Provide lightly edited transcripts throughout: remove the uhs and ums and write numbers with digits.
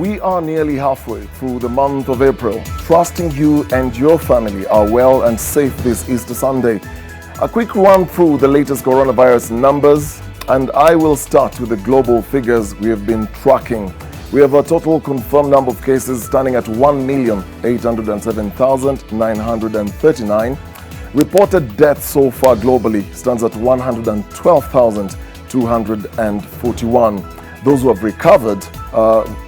We are nearly halfway through the month of April, trusting you and your family are well and safe this Easter Sunday. A quick run through the latest coronavirus numbers, and I will start with the global figures we have been tracking. We have a total confirmed number of cases standing at 1,807,939. Reported deaths so far globally stands at 112,241. Those who have recovered,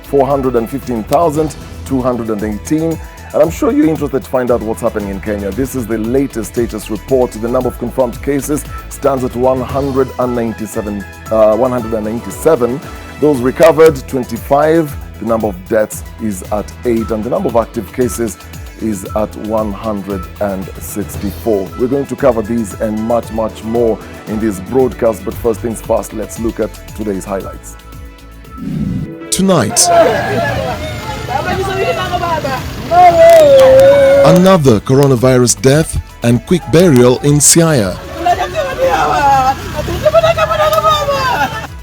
415,218. And I'm sure you're interested to find out what's happening in Kenya. This is the latest status report. The number of confirmed cases stands at 197. Those recovered, 25. The number of deaths is at 8. And the number of active cases is at 164. We're going to cover these and much, much more in this broadcast. But first things first, let's look at today's highlights. Tonight, another coronavirus death and quick burial in Siaya.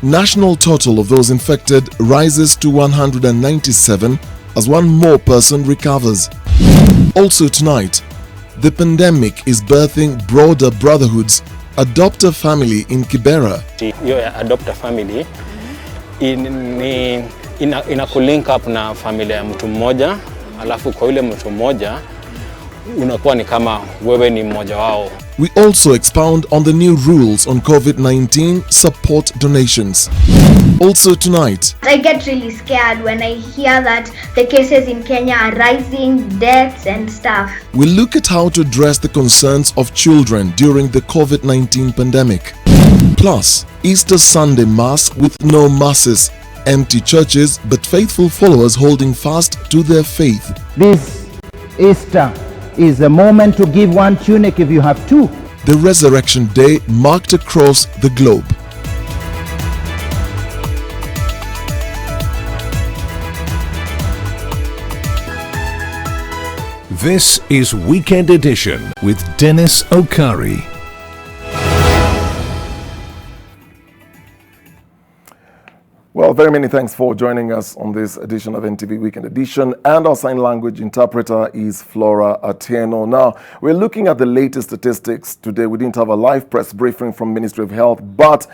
National total of those infected rises to 197 as one more person recovers. Also tonight, the pandemic is birthing broader brotherhoods. Adopt a family in Kibera. Your adopt a family ina kulink up na familia ya mtu mmoja, alafu kwa yule mtu mmoja unakuwa ni kama wewe ni mmoja wao. We also expound on the new rules on COVID-19 support donations. Also tonight, I get really scared when I hear that the cases in Kenya are rising, deaths and stuff. we look at how to address the concerns of children during the COVID-19 pandemic. Plus, Easter Sunday Mass with no masses, empty churches but faithful followers holding fast to their faith. This Easter is a moment to give one tunic if you have two. The Resurrection Day marked across the globe. This is Weekend Edition with Dennis Okari. Well, very many thanks for joining us on this edition of NTV Weekend Edition. And our sign language interpreter is Flora Atieno. Now, we're looking at the latest statistics today. We didn't have a live press briefing from Ministry of Health, but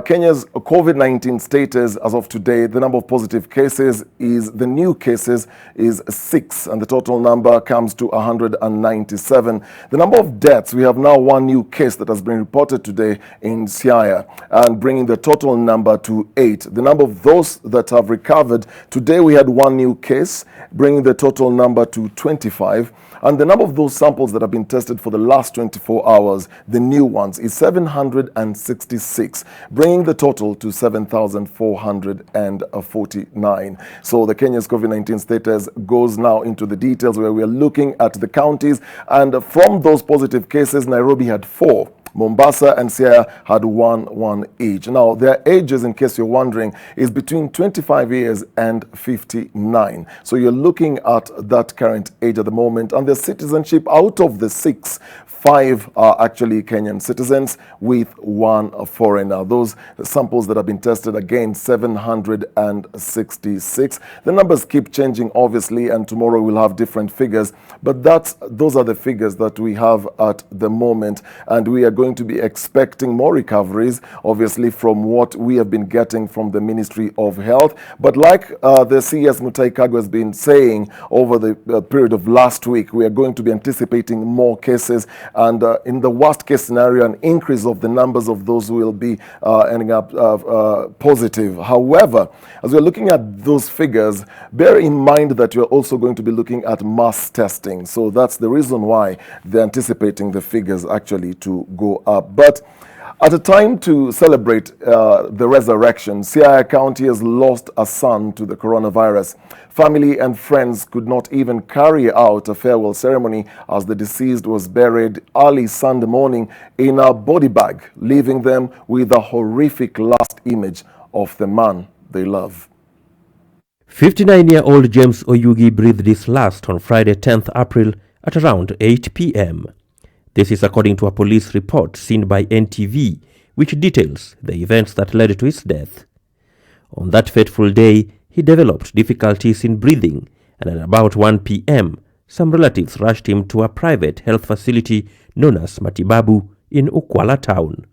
Kenya's COVID-19 status as of today, the number of positive cases the new cases is 6, and the total number comes to 197. The number of deaths, we have now one new case that has been reported today in Siaya, and bringing the total number to 8. The number of those that have recovered, today we had one new case, bringing the total number to 25. And the number of those samples that have been tested for the last 24 hours, the new ones, is 766, bringing the total to 7,449. So the Kenya's COVID-19 status goes now into the details where we are looking at the counties. And from those positive cases, Nairobi had 4. Mombasa and Siaya had one each. Now, their ages, in case you're wondering, is between 25 years and 59. So you're looking at that current age at the moment. And their citizenship, out of the 6, 5 are actually Kenyan citizens with 1 foreigner. Those samples that have been tested, again, 766. The numbers keep changing, obviously, and tomorrow we'll have different figures. But those are the figures that we have at the moment. And we are going to be expecting more recoveries, obviously, from what we have been getting from the Ministry of Health. But like the CS Mutahi Kagwe has been saying over the period of last week, we are going to be anticipating more cases. And in the worst case scenario, an increase of the numbers of those who will be ending up positive. However, as we're looking at those figures, bear in mind that you're also going to be looking at mass testing. So that's the reason why they're anticipating the figures actually to go up. But at a time to celebrate the resurrection, Siaya County has lost a son to the coronavirus. Family and friends could not even carry out a farewell ceremony as the deceased was buried early Sunday morning in a body bag, leaving them with a horrific last image of the man they love. 59-year-old James Oyugi breathed his last on Friday 10th April at around 8 p.m. This is according to a police report seen by NTV, which details the events that led to his death. On that fateful day, he developed difficulties in breathing, and at about 1 p.m., some relatives rushed him to a private health facility known as Matibabu in Ukwala town.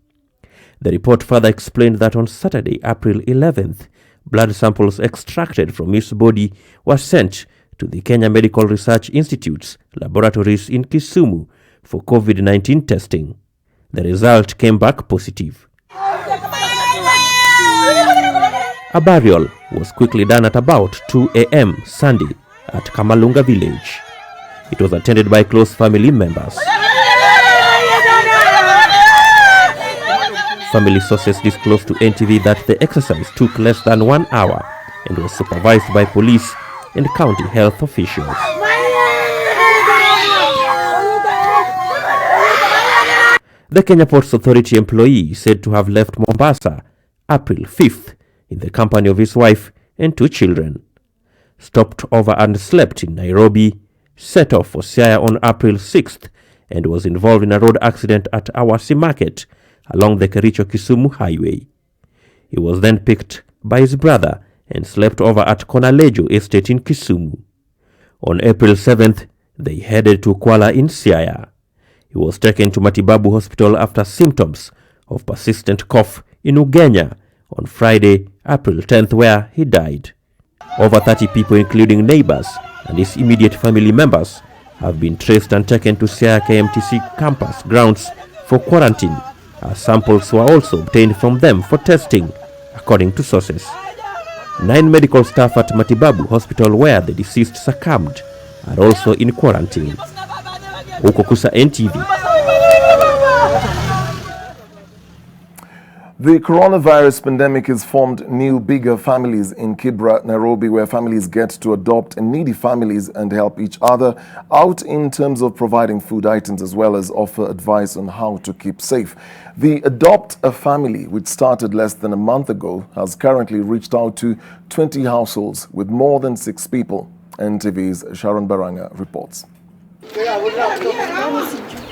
The report further explained that on Saturday, April 11th, blood samples extracted from his body were sent to the Kenya Medical Research Institute's laboratories in Kisumu for COVID-19 testing. The result came back positive. A burial was quickly done at about 2 a.m. Sunday at Kamalunga village. It was attended by close family members. Family sources disclosed to NTV that the exercise took less than 1 hour and was supervised by police and county health officials. The Kenya Ports Authority employee said to have left Mombasa April 5th in the company of his wife and 2 children. Stopped over and slept in Nairobi, set off for Siaya on April 6th and was involved in a road accident at Awasi Market along the Kericho-Kisumu highway. He was then picked by his brother and slept over at Konalejo Estate in Kisumu. On April 7th, they headed to Kuala in Siaya. He was taken to Matibabu Hospital after symptoms of persistent cough in Ugenya on Friday, April 10th, where he died. Over 30 people, including neighbors and his immediate family members, have been traced and taken to Siaya KMTC campus grounds for quarantine, as samples were also obtained from them for testing, according to sources. 9 medical staff at Matibabu Hospital, where the deceased succumbed, are also in quarantine. Ukokusa NTV. The coronavirus pandemic has formed new, bigger families in Kibra, Nairobi, where families get to adopt needy families and help each other out in terms of providing food items as well as offer advice on how to keep safe. The Adopt a Family, which started less than a month ago, has currently reached out to 20 households with more than 6 people. NTV's Sharon Baranga reports.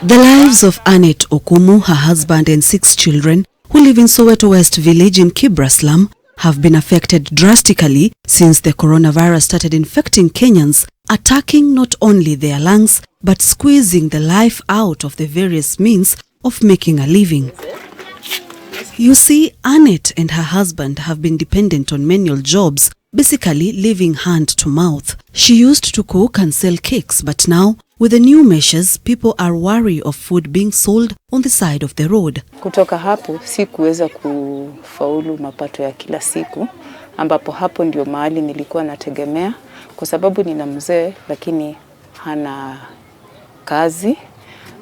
The lives of Annette Okumu, her husband and 6 children who live in Soweto West Village in Kibra slum have been affected drastically since the coronavirus started infecting Kenyans, attacking not only their lungs but squeezing the life out of the various means of making a living. You see, Annette and her husband have been dependent on manual jobs, basically living hand to mouth. She used to cook and sell cakes, but now, with the new measures, people are wary of food being sold on the side of the road. Kutoka hapo sikuweza kufaulu mapato ya kila siku, ambapo hapo ndio mahali nilikuwa nategemea kwa sababu nina mzee lakini hana kazi.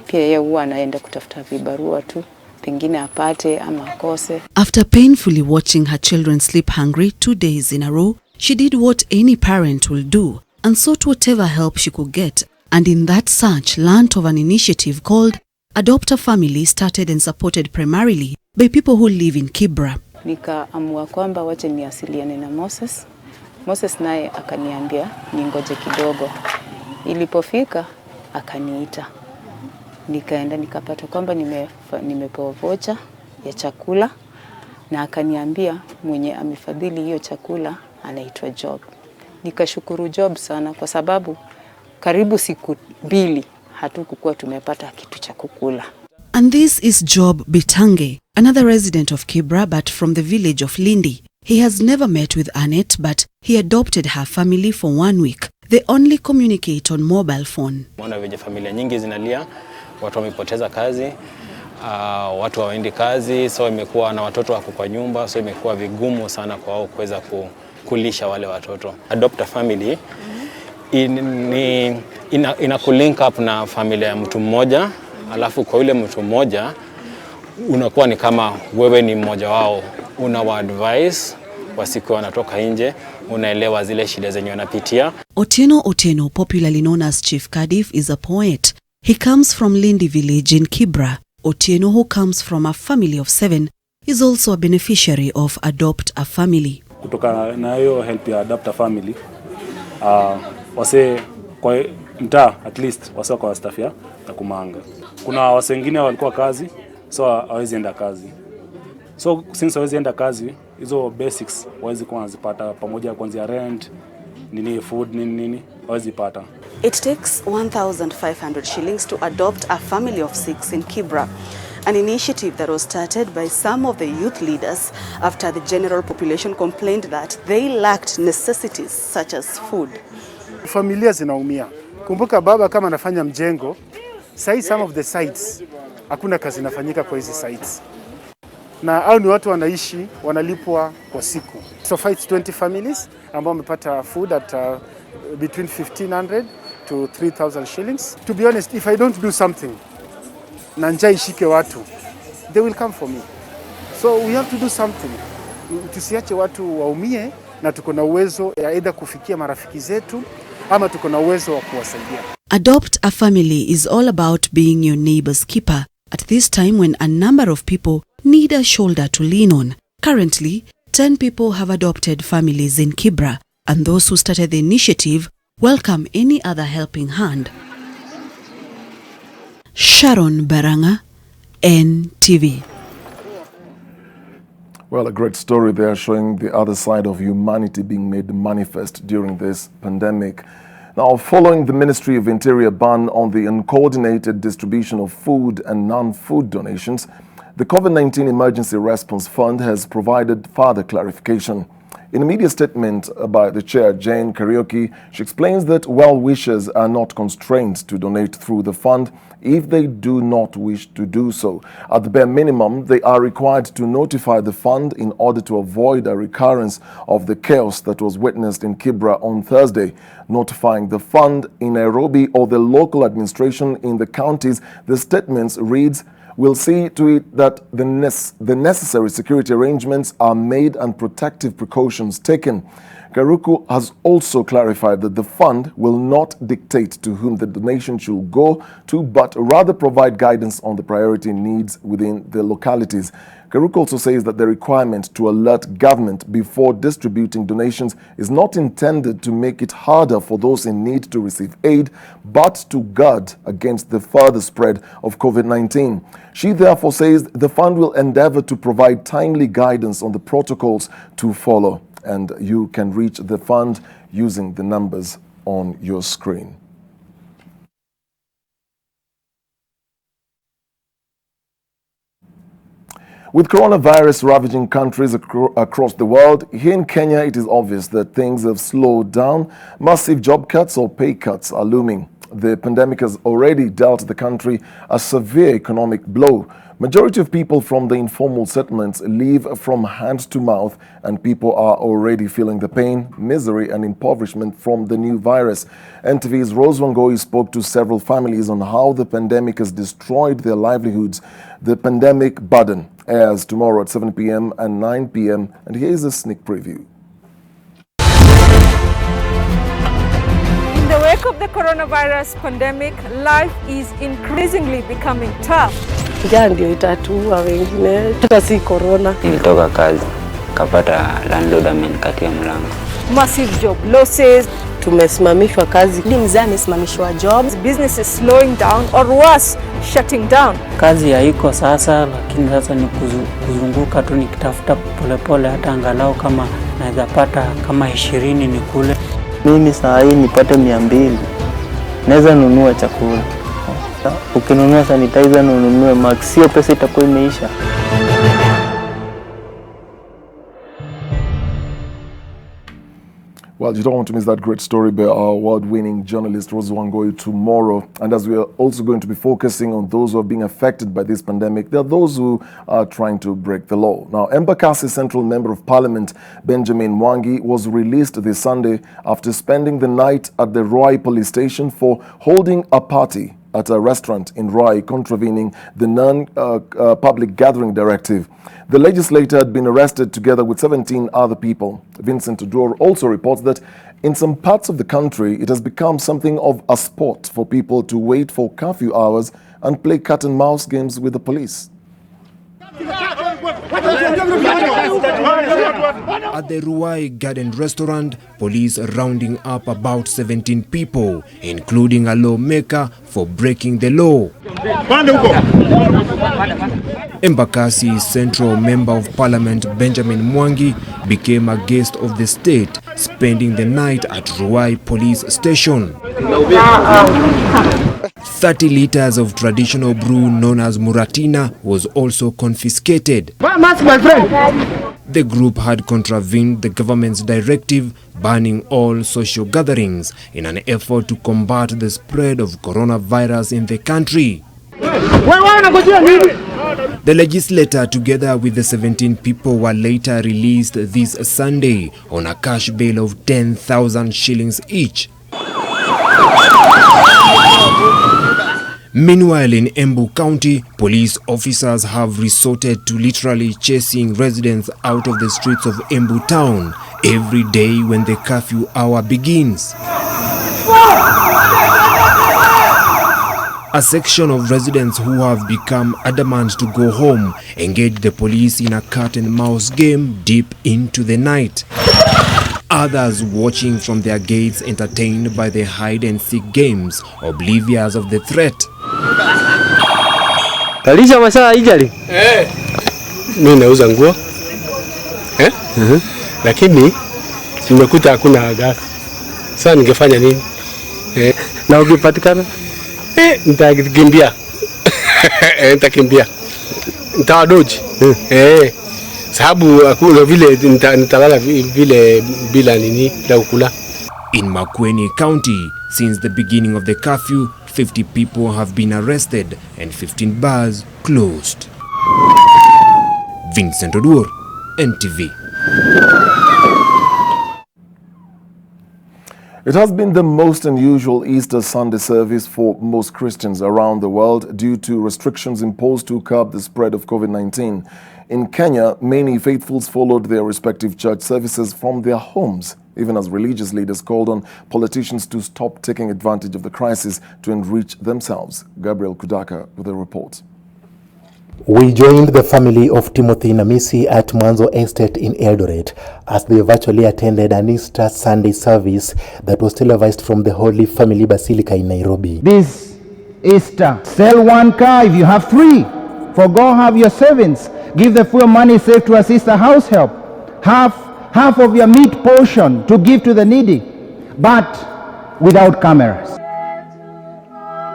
Pia yeye huwa anaenda kutafuta vibarua tu, pengine apate ama akose. After painfully watching her children sleep hungry 2 days in a row, she did what any parent will do and sought whatever help she could get. And in that search, learnt of an initiative called Adopt a Family, started and supported primarily by people who live in Kibra. Nikaamua kwamba wacha niasiliane na Moses. Moses naye akaniambia ningoje kidogo. Ilipofika akaniita. Nikaenda nikapata kwamba nimepewa vocha ya chakula na akaniambia mwenye amefadhili hiyo chakula anaitwa Job. Nikashukuru Job sana kwa sababu karibu siku 2 hatukukuwa tumepata kitu cha kukula. And this is Job Bitange, another resident of Kibra but from the village of Lindi. He has never met with Annette, but he adopted her family for 1 week. They only communicate on mobile phone. Mwana veje familia nyingi zinalia, watu wamepoteza kazi, watu hawaendi kazi, so imekuwa na watoto wako kwa nyumba, so imekuwa vigumu sana kwa wao kuweza kulisha wale watoto. Adopt a Family ina kulink up na familia ya mtu mmoja, alafu kwa yule mtu mmoja unakuwa ni kama wewe ni mmoja wao, unawa advice wasiku wanatoka nje, unaelewa zile shida zenye wanapitia. Otieno, popularly known as Chief Kadif, is a poet. He comes from Lindi village in Kibra. Otieno, who comes from a family of 7, is also a beneficiary of Adopt a Family. Kutoka na hiyo help ya Adopt a Family, wase kwa mtaa at least wase kwa staff ya Kumanga. Kuna wase wengine walikuwa kazi, so hawezi enda kazi. So since hawezi enda kazi, hizo basics wawezi kuwa wanazipata pamoja kuanzia rent, nini food, nini wawezi pata. It takes 1,500 shillings to adopt a family of 6 in Kibra, an initiative that was started by some of the youth leaders after the general population complained that they lacked necessities such as food. Familia zinaumia. Kumbuka baba kama anafanya mjengo, sai some of the sites hakuna kazi inafanyika kwa hizi sites. Na au ni watu wanaishi wanalipwa kwa siku. So fights 20 families ambao wamepata food at between 1,500 to 3,000 shillings. To be honest, if I don't do something, na njaa ishike watu, they will come for me. So we have to do something. Tusiache watu waumie, na tuko na uwezo ya either kufikia marafiki zetu ama tuko na uwezo wa kuwasaidia. Adopt a family is all about being your neighbor's keeper at this time when a number of people need a shoulder to lean on. Currently, 10 people have adopted families in Kibra, and those who started the initiative welcome any other helping hand. Sharon Baranga, NTV. Well, a great story there showing the other side of humanity being made manifest during this pandemic. Now, following the Ministry of Interior ban on the uncoordinated distribution of food and non-food donations, the COVID-19 Emergency Response Fund has provided further clarification. In a media statement by the chair, Jane Karaoke, she explains that well-wishers are not constrained to donate through the fund if they do not wish to do so. At the bare minimum, they are required to notify the fund in order to avoid a recurrence of the chaos that was witnessed in Kibra on Thursday. Notifying the fund in Nairobi or the local administration in the counties, the statements reads, "We'll see to it that the necessary security arrangements are made and protective precautions taken." Karuku has also clarified that the fund will not dictate to whom the donation should go to, but rather provide guidance on the priority needs within the localities. Karuku also says that the requirement to alert government before distributing donations is not intended to make it harder for those in need to receive aid, but to guard against the further spread of COVID-19. She therefore says the fund will endeavor to provide timely guidance on the protocols to follow. And you can reach the fund using the numbers on your screen. With coronavirus ravaging countries across the world, here in Kenya it is obvious that things have slowed down. Massive job cuts or pay cuts are looming. The pandemic has already dealt the country a severe economic blow. Majority of people from the informal settlements live from hand to mouth, and people are already feeling the pain, misery and impoverishment from the new virus. NTV's Rose Wangoi spoke to several families on how the pandemic has destroyed their livelihoods. The pandemic burden airs tomorrow at 7 p.m. and 9 p.m. and here's a sneak preview. In the wake of the coronavirus pandemic, life is increasingly becoming tough. Njaa ndio itatuua wengine, hata si corona. Nilitoka kazi, kapata landlord amenikatia mlango. Massive job losses. Tumesimamishwa kazi. Hadi mzee amesimamishwa jobs. Business is slowing down or worse, shutting down. Kazi haiko sasa, lakini sasa ni kuzunguka tu nikitafuta polepole hata angalau kama naweza pata kama 20 nikule. Mimi saa hii nipate 200. Naweza nunua chakula. Ukinunua sanitizer na ununue mask, sio pesa itakuwa imeisha. Well, you don't want to miss that great story by our award-winning journalist Rose Wangoi tomorrow. And as we are also going to be focusing on those who are being affected by this pandemic, there are those who are trying to break the law. Now, Embakasi Central Member of Parliament Benjamin Mwangi was released this Sunday after spending the night at the Roy police station for holding a party at a restaurant in Roy, contravening the non-public gathering directive. The legislator had been arrested together with 17 other people. Vincent Odor also reports that in some parts of the country, it has become something of a sport for people to wait for curfew hours and play cat and mouse games with the police. At the Ruai Garden restaurant, police rounding up about 17 people, including a lawmaker, for breaking the law. Embakasi Central Member of Parliament Benjamin Mwangi became a guest of the state, spending the night at Ruai Police Station. 30 liters of traditional brew known as Muratina was also confiscated. The group had contravened the government's directive banning all social gatherings in an effort to combat the spread of coronavirus in the country. The legislator, together with the 17 people, were later released this Sunday on a cash bail of 10,000 shillings each. Meanwhile, in Embu County, police officers have resorted to literally chasing residents out of the streets of Embu town every day when the curfew hour begins. A section of residents who have become adamant to go home engaged the police in a cat and mouse game deep into the night. Others watching from their gates, entertained by the hide-and-seek games, oblivious of the threat. Talisha masaa ijali? Mimi nauza nguo. Lakini nimekuta hakuna gas. Sasa ningefanya nini? Na ukipatikana? Nitakimbia. Nitakimbia. Nitawadoji. Sababu hakuna vile nitalala vile bila nini la ukula. In Makueni County, since the beginning of the curfew, 50 people have been arrested and 15 bars closed. Vincent Odur, NTV. It has been the most unusual Easter Sunday service for most Christians around the world due to restrictions imposed to curb the spread of COVID-19. In Kenya, many faithfuls followed their respective church services from their homes, even as religious leaders called on politicians to stop taking advantage of the crisis to enrich themselves. Gabriel Kudaka with a report. We joined the family of Timothy Namisi at Mwanzo Estate in Eldoret as they virtually attended an Easter Sunday service that was televised from the Holy Family Basilica in Nairobi. This Easter, sell one car if you have 3. Forgo have your savings. Give the fuel money saved to assist the house help. Half of your meat portion to give to the needy, but without cameras.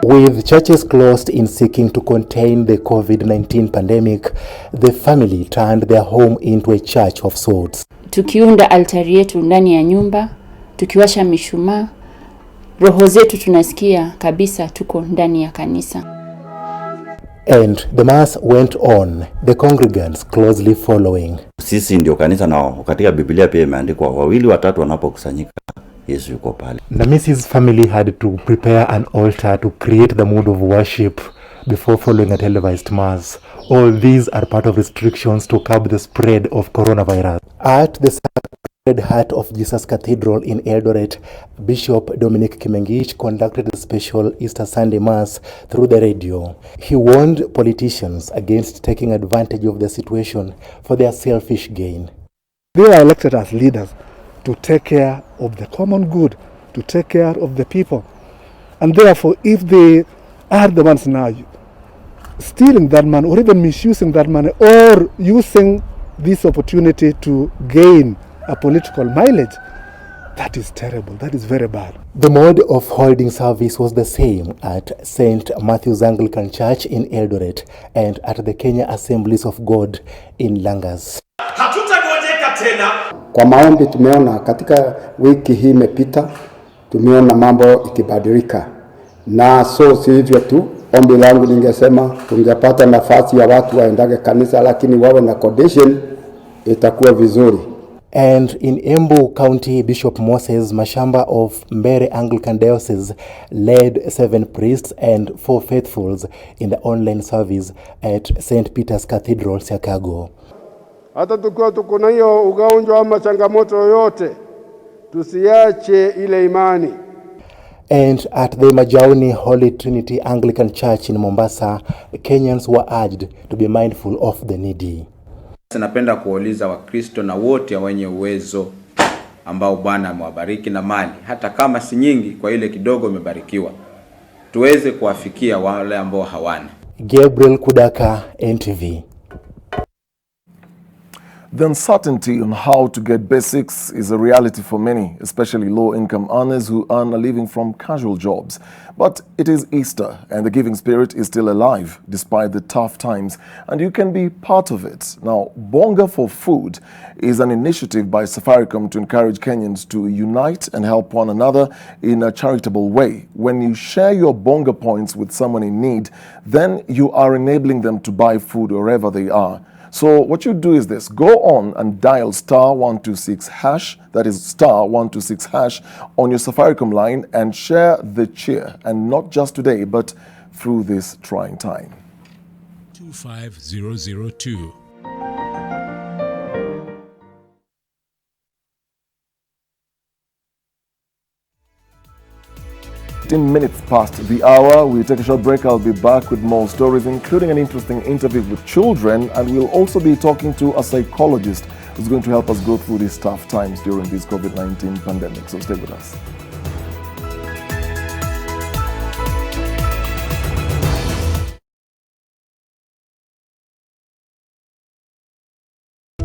With churches closed in seeking to contain the COVID-19 pandemic, the family turned their home into a church of sorts. Tukiunda altari yetu ndani ya nyumba, tukiwasha mishumaa, roho zetu tunasikia kabisa tuko ndani ya kanisa. And the mass went on, the congregants closely following. Sisi ndio kanisa, na katika Biblia pia imeandikwa 2 au 3 wanapokusanyika Yesu yuko pale. Namisi's family had to prepare an altar to create the mood of worship before following a televised mass. All these are part of restrictions to curb the spread of coronavirus. At the Sacred Heart of Jesus Cathedral in Eldoret, Bishop Dominic Kimengich conducted a special Easter Sunday Mass through the radio. He warned politicians against taking advantage of the situation for their selfish gain. They are elected as leaders to take care of the common good, to take care of the people. And therefore, if they are the ones now stealing that money or even misusing that money or using this opportunity to gain a political mileage, that is terrible. That is very bad. The mode of holding service was the same at St. Matthew's Anglican Church in Eldoret and at the Kenya Assemblies of God in Langas. Kwa maombi tumeona katika wiki hii imepita, tumeona mambo ikibadilika. Na si hivyo tu, ombi langu ningesema tungepata nafasi ya watu waendage kanisa, lakini wawe na condition, itakuwa vizuri. And in Embu County, Bishop Moses Mashamba of Mbere Anglican Diocese led 7 priests and 4 faithfuls in the online service at St. Peter's Cathedral, Chicago. Hata tukiwa tuko na hiyo ugonjwa ama changamoto yoyote, tusiache ile imani. And at the Majauni Holy Trinity Anglican Church in Mombasa, Kenyans were urged to be mindful of the needy. Napenda kuuliza Wakristo na wote wenye uwezo ambao Bwana amewabariki na mali, hata kama si nyingi, kwa ile kidogo umebarikiwa, tuweze kuwafikia wale ambao hawana. Gabriel Kudaka, NTV. The uncertainty on how to get basics is a reality for many, especially low-income earners who earn a living from casual jobs. But it is Easter, and the giving spirit is still alive despite the tough times, and you can be part of it. Now, Bonga for Food is an initiative by Safaricom to encourage Kenyans to unite and help one another in a charitable way. When you share your Bonga points with someone in need, then you are enabling them to buy food wherever they are. So what you do is this: go on and dial *126#, that is *126# on your Safaricom line, and share the cheer, and not just today, but through this trying time. 25002. Minutes past the hour. We take a short break. I'll be back with more stories, including an interesting interview with children, and we'll also be talking to a psychologist who's going to help us go through these tough times during this COVID-19 pandemic. So stay with us.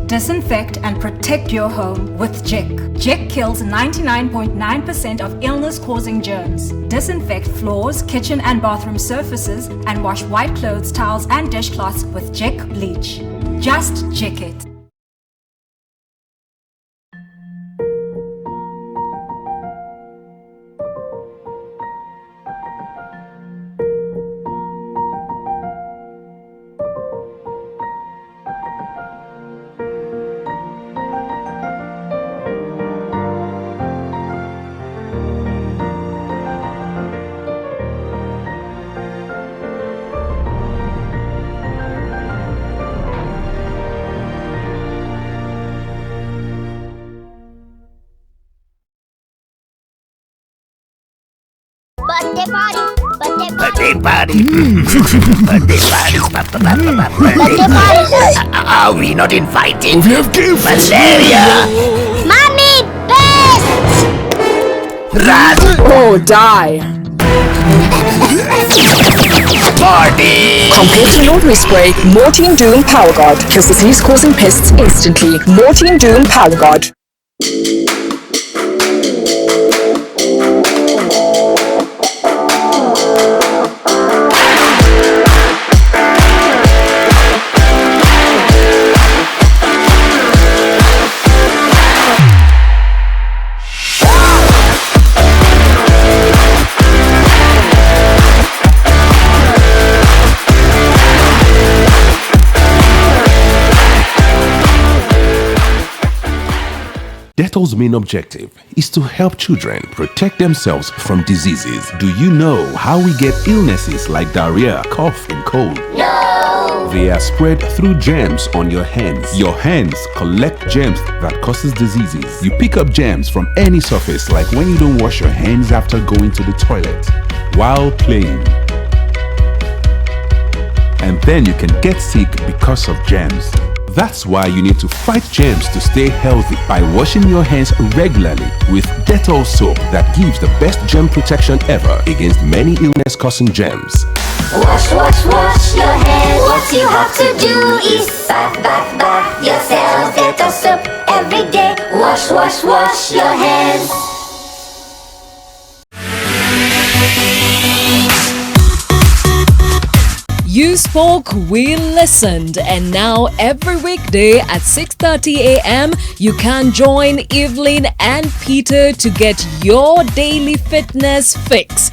Disinfect and protect your home with Jik. Jik kills 99.9% of illness-causing germs. Disinfect floors, kitchen and bathroom surfaces, and wash white clothes, towels and dishcloths with Jik bleach. Just Jik it. Birthday party. Birthday party. Birthday party. Are we not invited? We have gifts. Malaria. Mommy, best. Rat. Oh, die. Party. Compared to laundry spray, Mortein Doom Power Guard kills disease-causing pests instantly. Mortein Doom Power Guard. Dettol's main objective is to help children protect themselves from diseases. Do you know how we get illnesses like diarrhea, cough, and cold? No! They are spread through germs on your hands. Your hands collect germs that causes diseases. You pick up germs from any surface, like when you don't wash your hands after going to the toilet, while playing. And then you can get sick because of germs. That's why you need to fight germs to stay healthy by washing your hands regularly with Dettol soap that gives the best germ protection ever against many illness-causing germs. Wash, wash, wash your hands. What you have to do is bath, bath, bath yourself. Dettol soap every day. Wash, wash, wash your hands. You spoke, we listened, and now every weekday at 6:30 a.m. you can join Evelyn and Peter to get your daily fitness fix.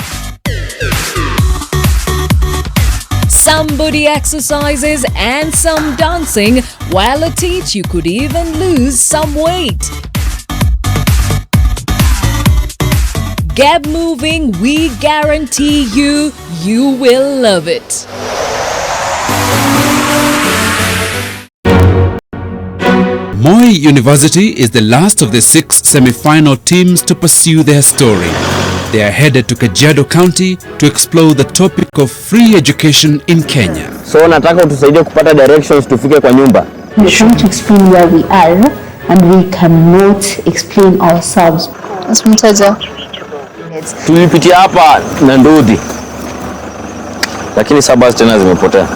Some body exercises and some dancing, while at each you could even lose some weight. Get moving, we guarantee you will love it. Moi University is the last of the 6 semi-final teams to pursue their story. They are headed to Kajiado County to explore the topic of free education in Kenya. So nataka utusaidie kupata directions tufike kwa nyumba. We are trying to explain where we are and we cannot explain ourselves. Tulipitia hapa na ndudi, lakini sabasi tena zimepotea.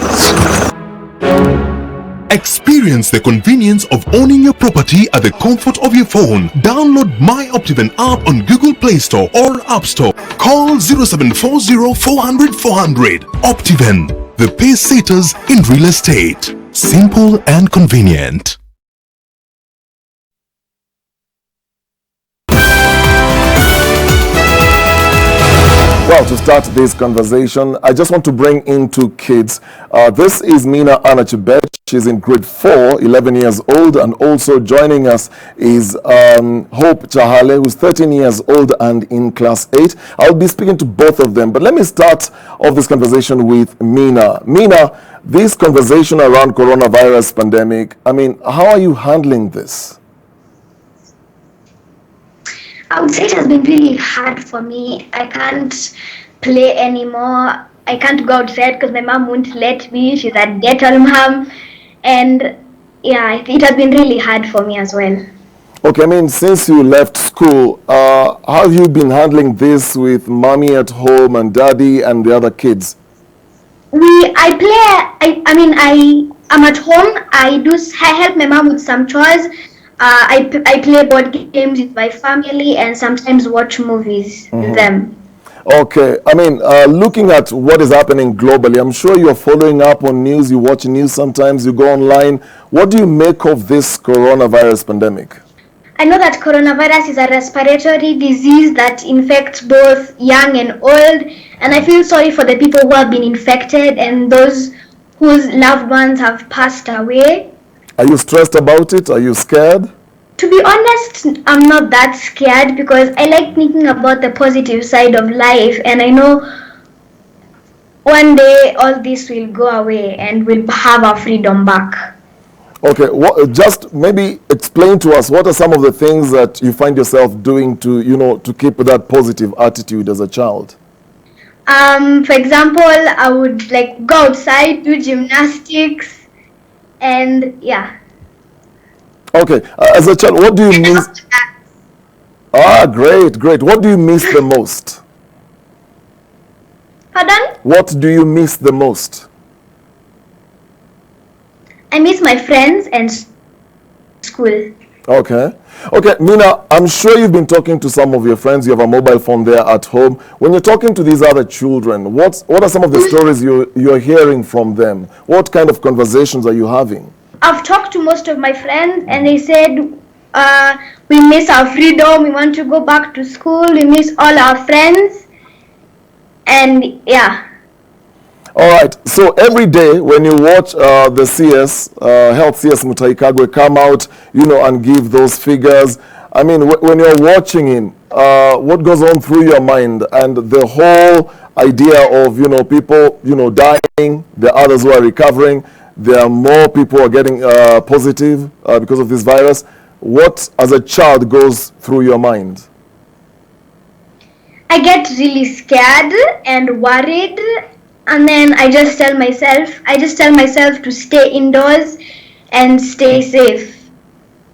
Experience the convenience of owning your property at the comfort of your phone. Download My Optiven app on Google Play Store or App Store. Call 0740 400 400. Optiven, the pace setters in real estate. Simple and convenient. Well, to start this conversation, I just want to bring in two kids. This is Mina Anachibet. She's in grade 4, 11 years old, and also joining us is Hope Chahale, who's 13 years old and in class 8. I'll be speaking to both of them, but let me start off this conversation with Mina. Mina, this conversation around coronavirus pandemic, I mean, how are you handling this? I would say it has been really hard for me. I can't play anymore. I can't go outside because my mom won't let me. She's a dental mom. And yeah, it has been really hard for me as well. Okay, I mean, since you left school, how have you been handling this with mommy at home and daddy and the other kids? I'm at home. I help my mom with some chores. I play board games with my family and sometimes watch movies with them. Okay, I mean, looking at what is happening globally, I'm sure you're following up on news, you watch news sometimes, you go online. What do you make of this coronavirus pandemic? I know that coronavirus is a respiratory disease that infects both young and old, and I feel sorry for the people who have been infected and those whose loved ones have passed away. Are you stressed about it? Are you scared? To be honest, I'm not that scared because I like thinking about the positive side of life, and I know one day all this will go away and we'll have our freedom back. Okay, just maybe explain to us what are some of the things that you find yourself doing to, to keep that positive attitude as a child? For example, I would go outside, do gymnastics, and yeah. Okay, as a child, what do you miss? Great. What do you miss the most? Pardon? What do you miss the most? I miss my friends and school. Okay, Mina, I'm sure you've been talking to some of your friends. You have a mobile phone there at home. When you're talking to these other children, what are some of the stories you're hearing from them? What kind of conversations are you having? I've talked to most of my friends and they said we miss our freedom, we want to go back to school, we miss all our friends, and yeah. All right, so every day when you watch the CS, Health CS Mutahi Kagwe come out, and give those figures, I mean, when you're watching him, what goes on through your mind and the whole idea of, people, dying, the others who are recovering, there are more people who are getting positive because of this virus. What, as a child, goes through your mind? I get really scared and worried, and then I just tell myself to stay indoors and stay safe.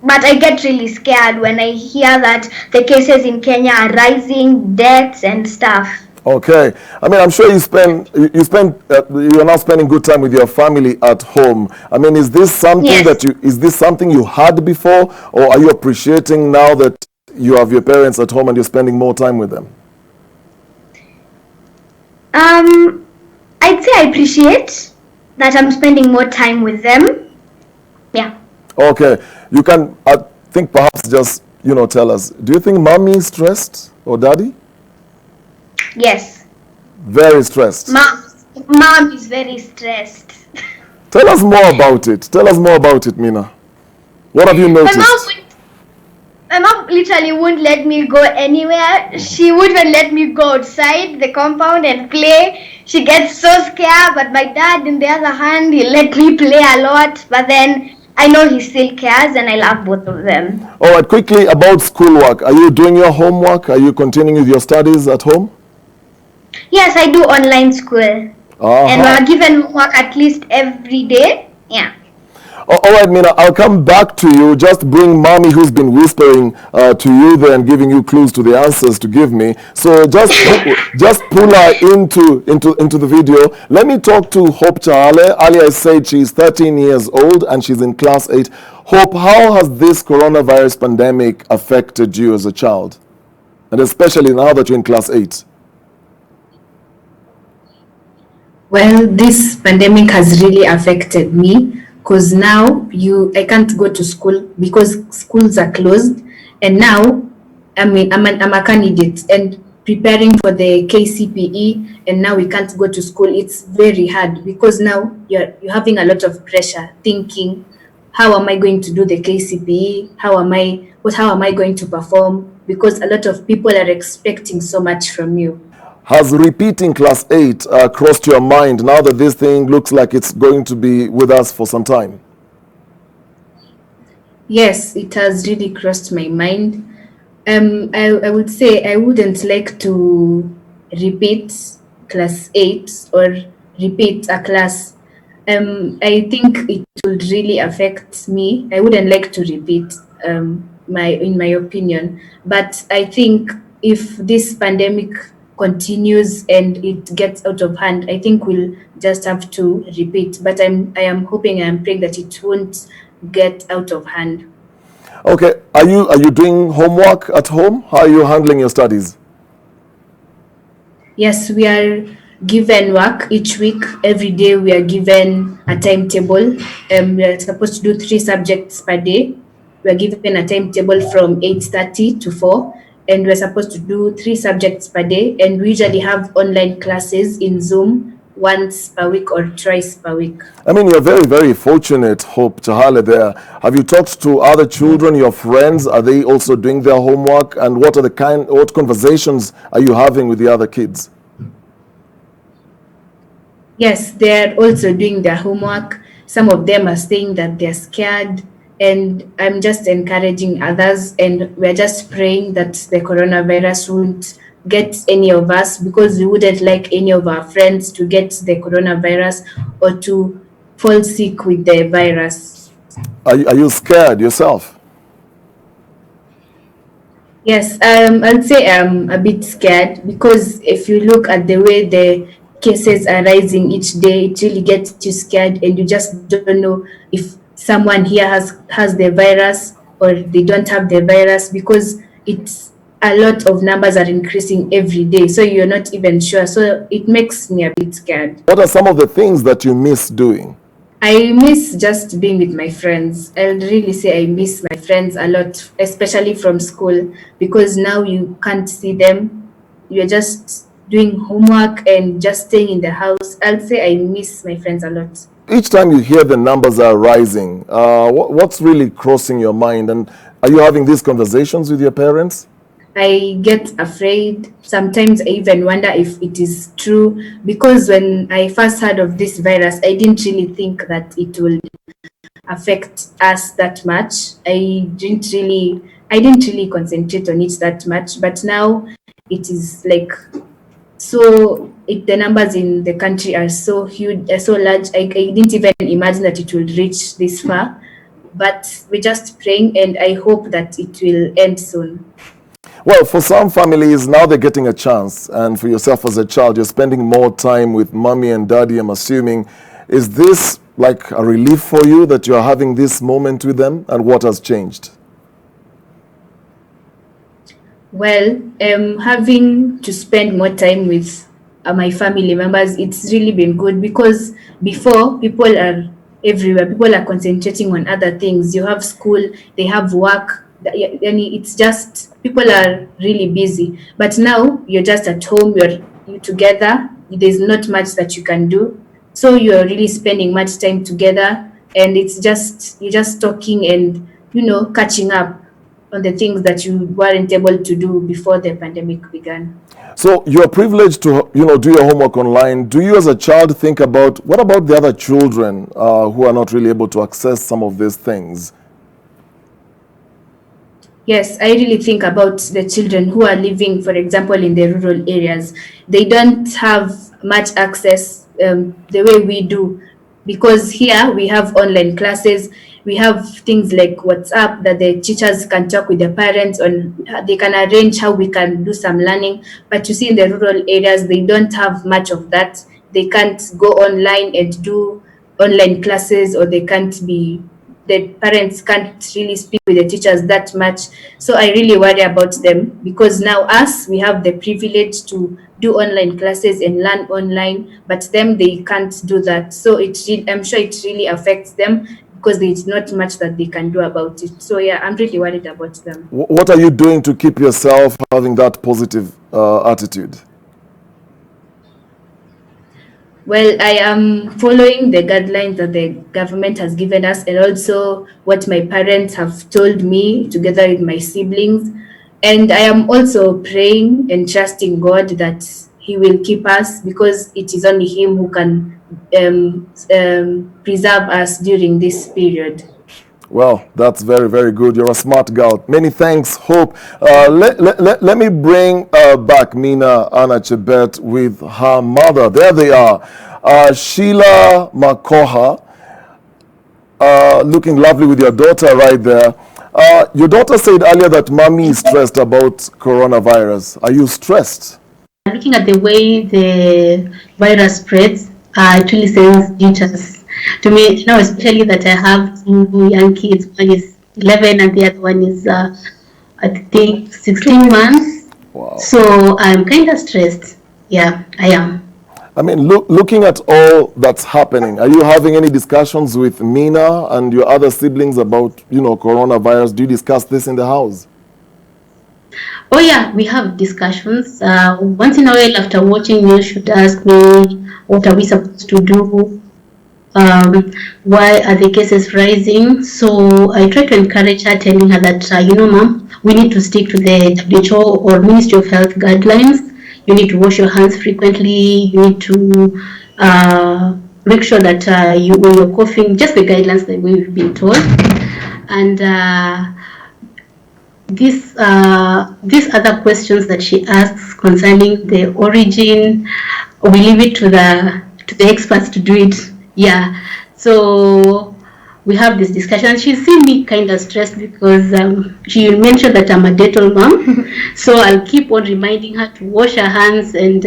But I get really scared when I hear that the cases in Kenya are rising, deaths and stuff. Okay, I mean, I'm sure you're now spending good time with your family at home. I mean, is this something is this something you had before, or are you appreciating now that you have your parents at home and you're spending more time with them? I'd say I appreciate that I'm spending more time with them. Yeah. Okay, you can, I think perhaps just, tell us, do you think mommy is stressed or daddy? Yes. Very stressed. Mom is very stressed. Tell us more about it. Mina. What have you noticed? My mom literally wouldn't let me go anywhere. She wouldn't let me go outside the compound and play. She gets so scared, but my dad, on the other hand, he let me play a lot. But then I know he still cares, and I love both of them. All right, quickly about schoolwork. Are you doing your homework? Are you continuing with your studies at home? Yes, I do online school. And we're given homework at least every day. Yeah. All right, Mina, I'll come back to you. Just bring mommy who's been whispering to you there and giving you clues to the answers to give me. So just pull her into the video. Let me talk to Hope Chahale. Alia said she's 13 years old and she's in class 8. Hope, how has this coronavirus pandemic affected you as a child? And especially now that you're in class 8. Well, this pandemic has really affected me because now I can't go to school because schools are closed, and now I'm a candidate and preparing for the KCPE, and now we can't go to school. It's very hard because now you're having a lot of pressure, thinking, how am I going to do the KCPE? How am I going to perform? Because a lot of people are expecting so much from you. Has repeating class 8 crossed your mind now that this thing looks like it's going to be with us for some time? Yes, it has really crossed my mind. I would say I wouldn't like to repeat class 8 or repeat a class. I think it would really affect me. I wouldn't like to repeat, in my opinion. But I think if this pandemic continues and it gets out of hand, I think we'll just have to repeat. But I am hoping and praying that it won't get out of hand. Okay, are you doing homework at home? How are you handling your studies? Yes, we are given work each week. Every day we are given a timetable. We are supposed to do 3 subjects per day. We are given a timetable from 8:30 to 4. And we're supposed to do 3 subjects per day, and we usually have online classes in Zoom once per week or twice per week. I mean, you're very, very fortunate, Hope Chahale, there. Have you talked to other children, your friends? Are they also doing their homework? And what conversations are you having with the other kids? Yes, they're also doing their homework. Some of them are saying that they're scared. And I'm just encouraging others, and we're just praying that the coronavirus won't get any of us, because we wouldn't like any of our friends to get the coronavirus or to fall sick with the virus. Are you scared yourself? Yes, I'd say I'm a bit scared, because if you look at the way the cases are rising each day, it really gets you scared, and you just don't know if someone here has the virus or they don't have the virus, because it's a lot of numbers are increasing every day, so you're not even sure. So it makes me a bit scared. What are some of the things that you miss doing? I miss just being with my friends. I'll really say I miss my friends a lot, especially from school, because now you can't see them. You're just doing homework and just staying in the house. I'll say I miss my friends a lot. Each time you hear the numbers are rising, what's really crossing your mind? And are you having these conversations with your parents? I get afraid. Sometimes I even wonder if it is true, because when I first heard of this virus, I didn't really think that it will affect us that much. I didn't really concentrate on it that much. But now it is like, so the numbers in the country are so huge, so large. I didn't even imagine that it will reach this far. But we're just praying, and I hope that it will end soon. Well, for some families, now they're getting a chance. And for yourself as a child, you're spending more time with mommy and daddy, I'm assuming. Is this like a relief for you that you're having this moment with them? And what has changed? Well, having to spend more time with my family members, it's really been good, because before, people are everywhere. People are concentrating on other things. You have school, they have work. And it's just, people are really busy. But now you're just at home, you're together. There's not much that you can do. So you're really spending much time together, and it's just, you're just talking and, catching up on the things that you weren't able to do before the pandemic began. So you're privileged to, do your homework online. Do you as a child think about, what about the other children who are not really able to access some of these things? Yes, I really think about the children who are living, for example, in the rural areas. They don't have much access the way we do. because here we have online classes. We have things like WhatsApp that the teachers can talk with their parents on. They can arrange how we can do some learning. But you see, in the rural areas, they don't have much of that. They can't go online and do online classes, or the parents can't really speak with the teachers that much. So I really worry about them, because now us, we have the privilege to do online classes and learn online, but them, they can't do that. So I'm sure it really affects them, because there's not much that they can do about it. So yeah, I'm really worried about them. What are you doing to keep yourself having that positive attitude? Well, I am following the guidelines that the government has given us, and also what my parents have told me together with my siblings. And I am also praying and trusting God that He will keep us, because it is only Him who can preserve us during this period. Well, that's very, very good. You're a smart girl. Many thanks, Hope. Let me bring back Mina Anna Chebet with her mother. There they are. Sheila Makoha, looking lovely with your daughter right there. Your daughter said earlier that mommy is stressed about coronavirus. Are you stressed? Looking at the way the virus spreads, it really sends jitters to me, especially that I have two young kids. One is 11 and the other one is, I think, 16 months. Wow. So I'm kind of stressed. Yeah, I am. I mean, looking at all that's happening, are you having any discussions with Mina and your other siblings about, coronavirus? Do you discuss this in the house? Oh yeah, we have discussions. Once in a while, after watching news, should ask me, what are we supposed to do? Why are the cases rising? So I try to encourage her, telling her that, Mom, we need to stick to the WHO or Ministry of Health guidelines. You need to wash your hands frequently. You need to make sure that when you're coughing, just the guidelines that we've been told. And these other questions that she asks concerning the origin, we leave it to the experts to do it. Yeah. So we have this discussion. She's seen me kind of stressed because she mentioned that I'm a Dettol mom. So I'll keep on reminding her to wash her hands, and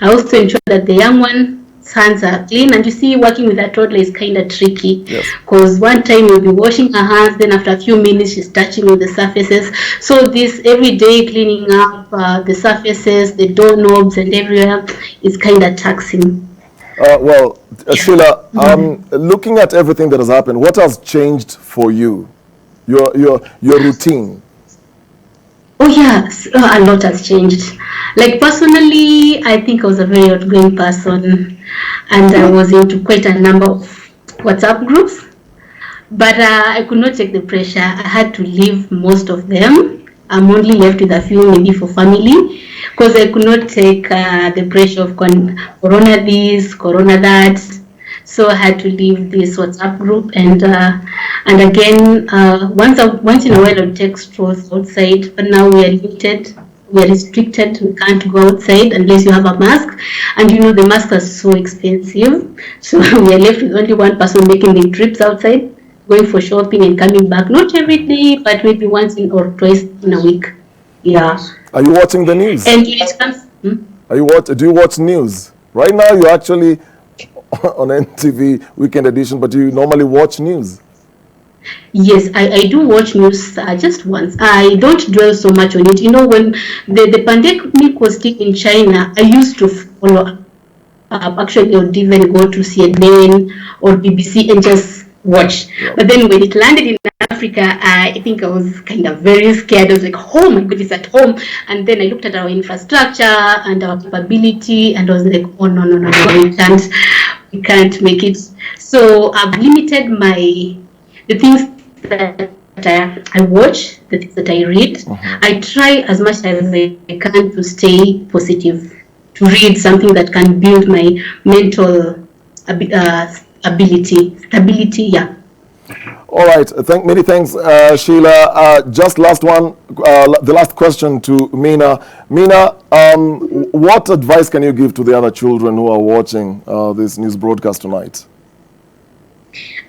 I also ensure that the young one's hands are clean. And you see, working with a toddler is kind of tricky, because one time you'll be washing her hands, then after a few minutes she's touching with the surfaces. So this everyday cleaning up the surfaces, the doorknobs and everywhere is kind of taxing. Sheila, looking at everything that has happened, what has changed for you? Your routine? Oh yes, a lot has changed. Like personally, I think I was a very outgoing person, and I was into quite a number of WhatsApp groups, but I could not take the pressure. I had to leave most of them. I'm only left with a few, maybe for family, because I could not take the pressure of corona this, corona that. So I had to leave this WhatsApp group, and again, once in a while I'll take strolls outside. But now we are limited, we are restricted. We can't go outside unless you have a mask, and the masks are so expensive. So we are left with only one person making the trips outside, going for shopping and coming back. Not every day, but maybe once or twice in a week. Yeah. Are you watching the news? And it comes. Do you watch news? Right now you're actually on NTV Weekend Edition, but do you normally watch news? Yes, I do watch news just once. I don't dwell so much on it. When the pandemic was still in China, I used to follow actually, I would even go to CNN or BBC and just watch. But then when it landed in Africa, I think I was kind of very scared. I was like, oh my goodness, at home. And then I looked at our infrastructure and our capability, and I was like, oh no, we can't make it. So I've limited the things that I watch, the things that I read. I try as much as I can to stay positive, to read something that can build my mental stability. Yeah. All right. Many thanks, Sheila. Just last one, the last question to Mina. Mina, what advice can you give to the other children who are watching this news broadcast tonight?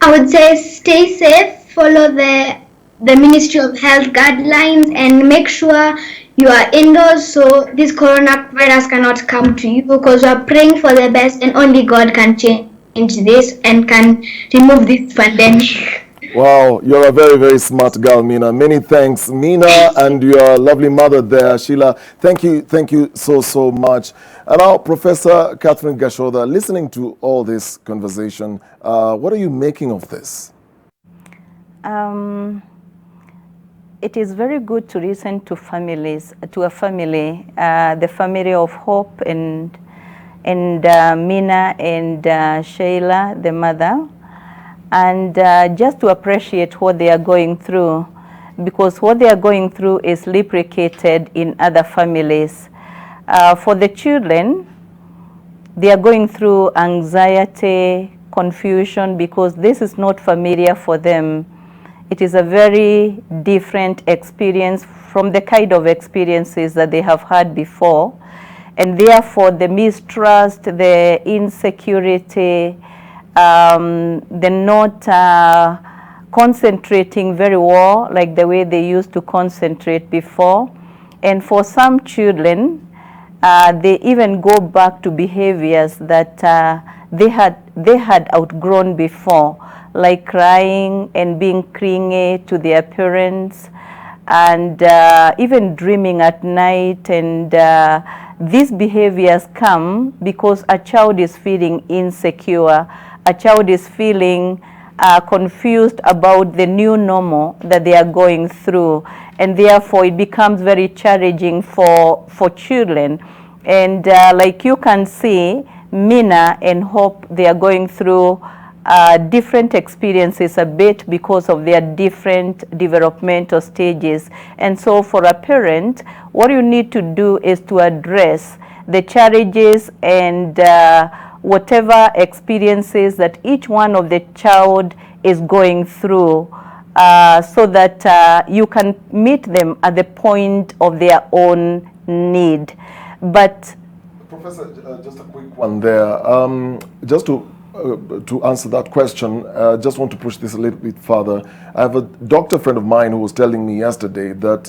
I would say stay safe, follow the Ministry of Health guidelines, and make sure you are indoors so this coronavirus cannot come to you, because we are praying for the best and only God can change this and can remove this pandemic. Wow, you're a very, very smart girl, Mina. Many thanks, Mina, and your lovely mother there, Sheila. Thank you so much. And now, Professor Catherine Gashoda, listening to all this conversation, what are you making of this? It is very good to listen to families, to a family, the family of Hope and Mina and Sheila, the mother, and just to appreciate what they are going through, because what they are going through is replicated in other families. For the children, they are going through anxiety, confusion, because this is not familiar for them. It is a very different experience from the kind of experiences that they have had before. And therefore, the mistrust, the insecurity, the not concentrating very well like the way they used to concentrate before. And for some children, they even go back to behaviors that they had outgrown before, like crying and being clingy to their parents, and even dreaming at night. And these behaviors come because a child is feeling insecure, a child is feeling confused about the new normal that they are going through, and therefore it becomes very challenging for children. And like you can see, Mina and Hope, they are going through different experiences a bit because of their different developmental stages. And so for a parent, what you need to do is to address the challenges and whatever experiences that each one of the child is going through, so that you can meet them at the point of their own need. But Professor, just a quick one there. Just to answer that question, just want to push this a little bit further. I have a doctor friend of mine who was telling me yesterday that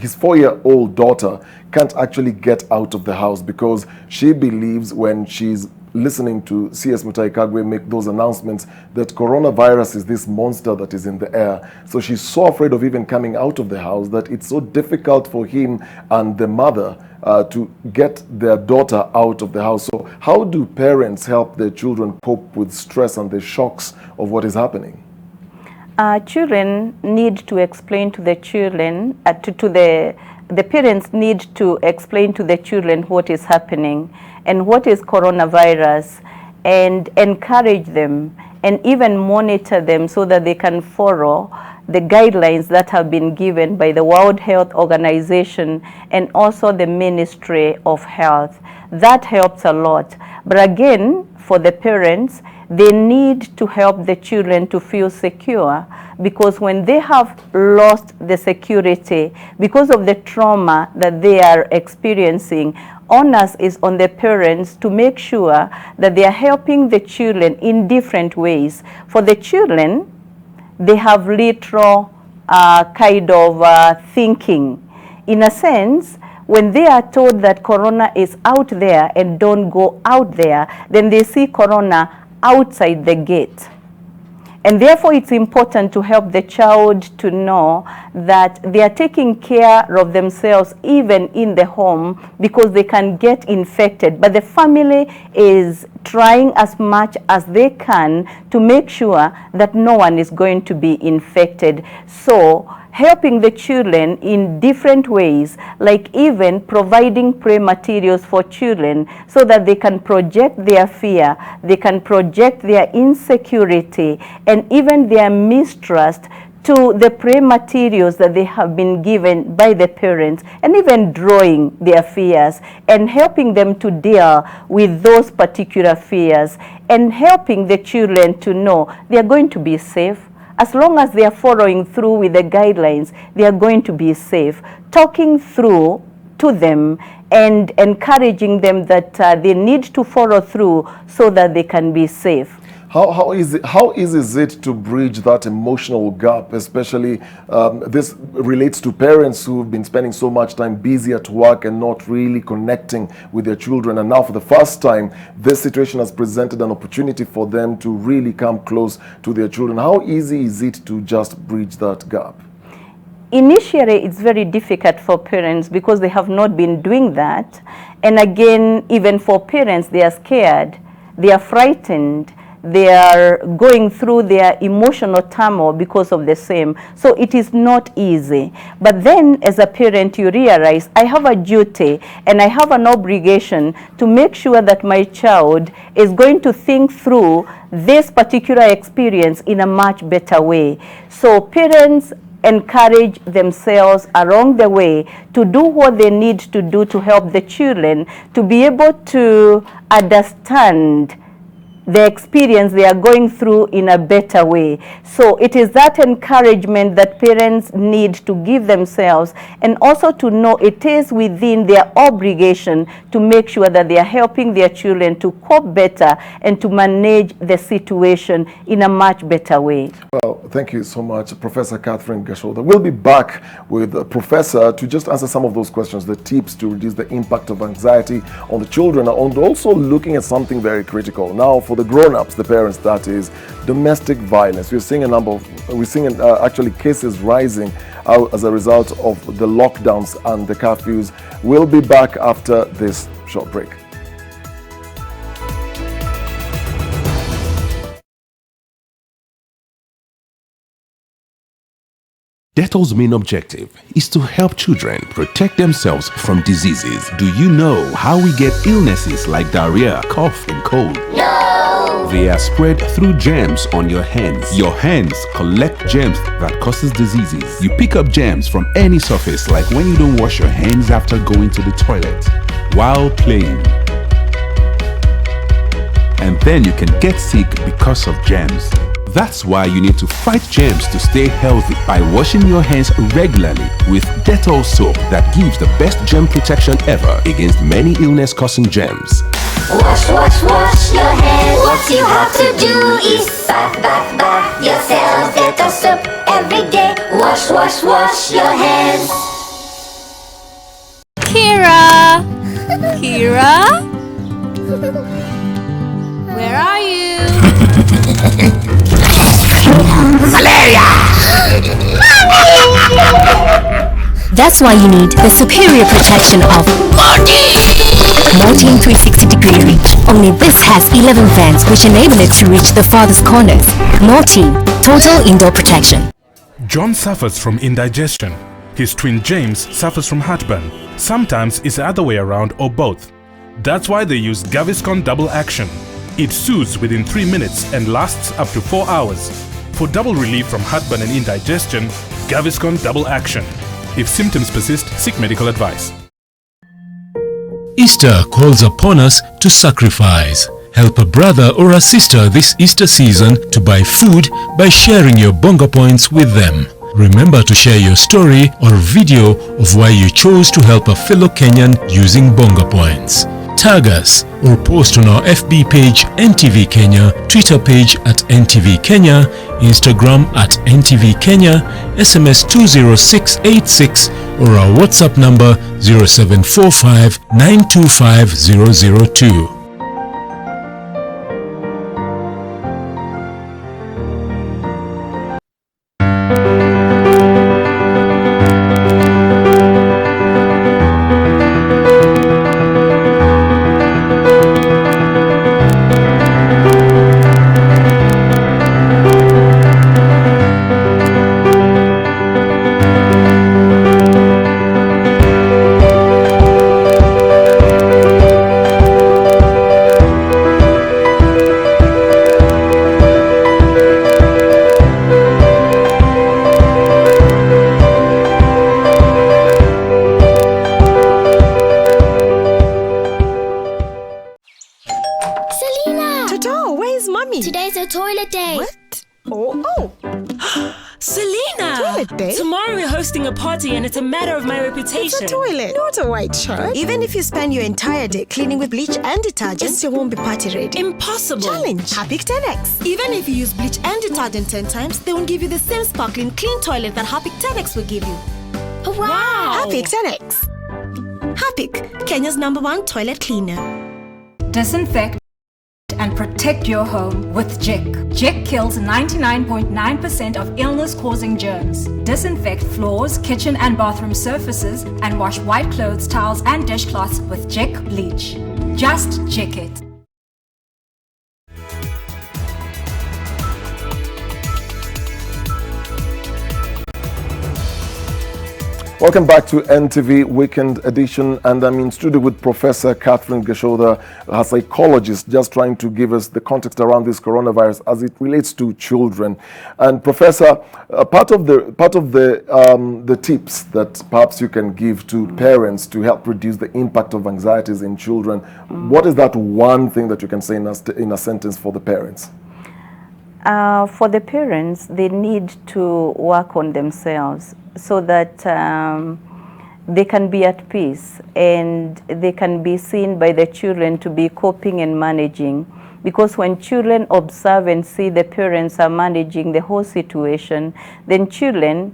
his 4-year-old daughter can't actually get out of the house because she believes when she's listening to CS Mutahi Kagwe make those announcements that coronavirus is this monster that is in the air. So she's so afraid of even coming out of the house that it's so difficult for him and the mother to get their daughter out of the house. So how do parents help their children cope with stress and the shocks of what is happening? Children need to explain to the children, the parents need to explain to the children what is happening and what is coronavirus, and encourage them and even monitor them so that they can follow the guidelines that have been given by the World Health Organization and also the Ministry of Health. That helps a lot. But again, for the parents, they need to help the children to feel secure, because when they have lost the security because of the trauma that they are experiencing, onus is on the parents to make sure that they are helping the children in different ways. For the children, they have literal kind of thinking. In a sense, when they are told that corona is out there and don't go out there, then they see corona outside the gate. And therefore, it's important to help the child to know that they are taking care of themselves even in the home, because they can get infected. But the family is trying as much as they can to make sure that no one is going to be infected. So helping the children in different ways, like even providing play materials for children so that they can project their fear, they can project their insecurity, and even their mistrust to the play materials that they have been given by the parents, and even drawing their fears and helping them to deal with those particular fears, and helping the children to know they are going to be safe. As long as they are following through with the guidelines, they are going to be safe. Talking through to them and encouraging them that they need to follow through so that they can be safe. How easy is it to bridge that emotional gap, especially this relates to parents who've been spending so much time busy at work and not really connecting with their children, and now for the first time this situation has presented an opportunity for them to really come close to their children. How easy is it to just bridge that gap? Initially, it's very difficult for parents because they have not been doing that. And again, even for parents, they are scared, they are frightened, they are going through their emotional turmoil because of the same. So it is not easy. But then as a parent, you realize I have a duty and I have an obligation to make sure that my child is going to think through this particular experience in a much better way. So parents encourage themselves along the way to do what they need to do to help the children to be able to understand the experience they are going through in a better way. So it is that encouragement that parents need to give themselves, and also to know it is within their obligation to make sure that they are helping their children to cope better and to manage the situation in a much better way. Well, thank you so much, Professor Catherine Gashoda. We'll be back with a professor to just answer some of those questions, the tips to reduce the impact of anxiety on the children, and also looking at something very critical. Now, for the grown-ups, the parents, that is domestic violence. We're seeing actually cases rising as a result of the lockdowns and the curfews. We'll be back after this short break. Dettol's main objective is to help children protect themselves from diseases. Do you know how we get illnesses like diarrhea, cough, and cold? No! They are spread through germs on your hands. Your hands collect germs that causes diseases. You pick up germs from any surface, like when you don't wash your hands after going to the toilet, while playing. And then you can get sick because of germs. That's why you need to fight germs to stay healthy by washing your hands regularly with Dettol soap that gives the best germ protection ever against many illness-causing germs. Wash, wash, wash your hands. What you have to do is bath, bath, bath yourself. Dettol soap every day. Wash, wash, wash your hands. Kira! Kira? Where are you? Malaria! That's why you need the superior protection of Mortein 360-degree reach. Only this has 11 fans which enable it to reach the farthest corners. Mortein, total indoor protection. John suffers from indigestion. His twin James suffers from heartburn. Sometimes it's the other way around or both. That's why they use Gaviscon Double Action. It soothes within 3 minutes and lasts up to 4 hours. For double relief from heartburn and indigestion, Gaviscon Double Action. If symptoms persist, seek medical advice. Easter calls upon us to sacrifice. Help a brother or a sister this Easter season to buy food by sharing your Bonga points with them. Remember to share your story or video of why you chose to help a fellow Kenyan using Bonga points. Tag us or post on our FB page NTV Kenya, Twitter page at NTV Kenya, Instagram at NTV Kenya, SMS 20686 or our WhatsApp number 0745 925 002. toilet, babe? Tomorrow we're hosting a party and it's a matter of my reputation. It's a toilet, not a white shirt. Even if you spend your entire day cleaning with bleach and detergent, it still won't be party ready. Impossible. Challenge. Harpic 10X. Even if you use bleach and detergent 10 times, they won't give you the same sparkling clean toilet that Harpic 10X will give you. Wow! Harpic 10X. Harpic, Kenya's #1 toilet cleaner. Disinfect and protect your home with Jek. Jek kills 99.9% of illness-causing germs. Disinfect floors, kitchen and bathroom surfaces, and wash white clothes, towels and dishcloths with Jek bleach. Just Jek it. Welcome back to NTV Weekend Edition, and I'm in studio with Professor Catherine Gashoda, a psychologist, just trying to give us the context around this coronavirus as it relates to children. And Professor, part of the tips that perhaps you can give to parents to help reduce the impact of anxieties in children, what is that one thing that you can say in a sentence for the parents? For the parents, they need to work on themselves so that they can be at peace and they can be seen by the children to be coping and managing. Because when children observe and see the parents are managing the whole situation, then children,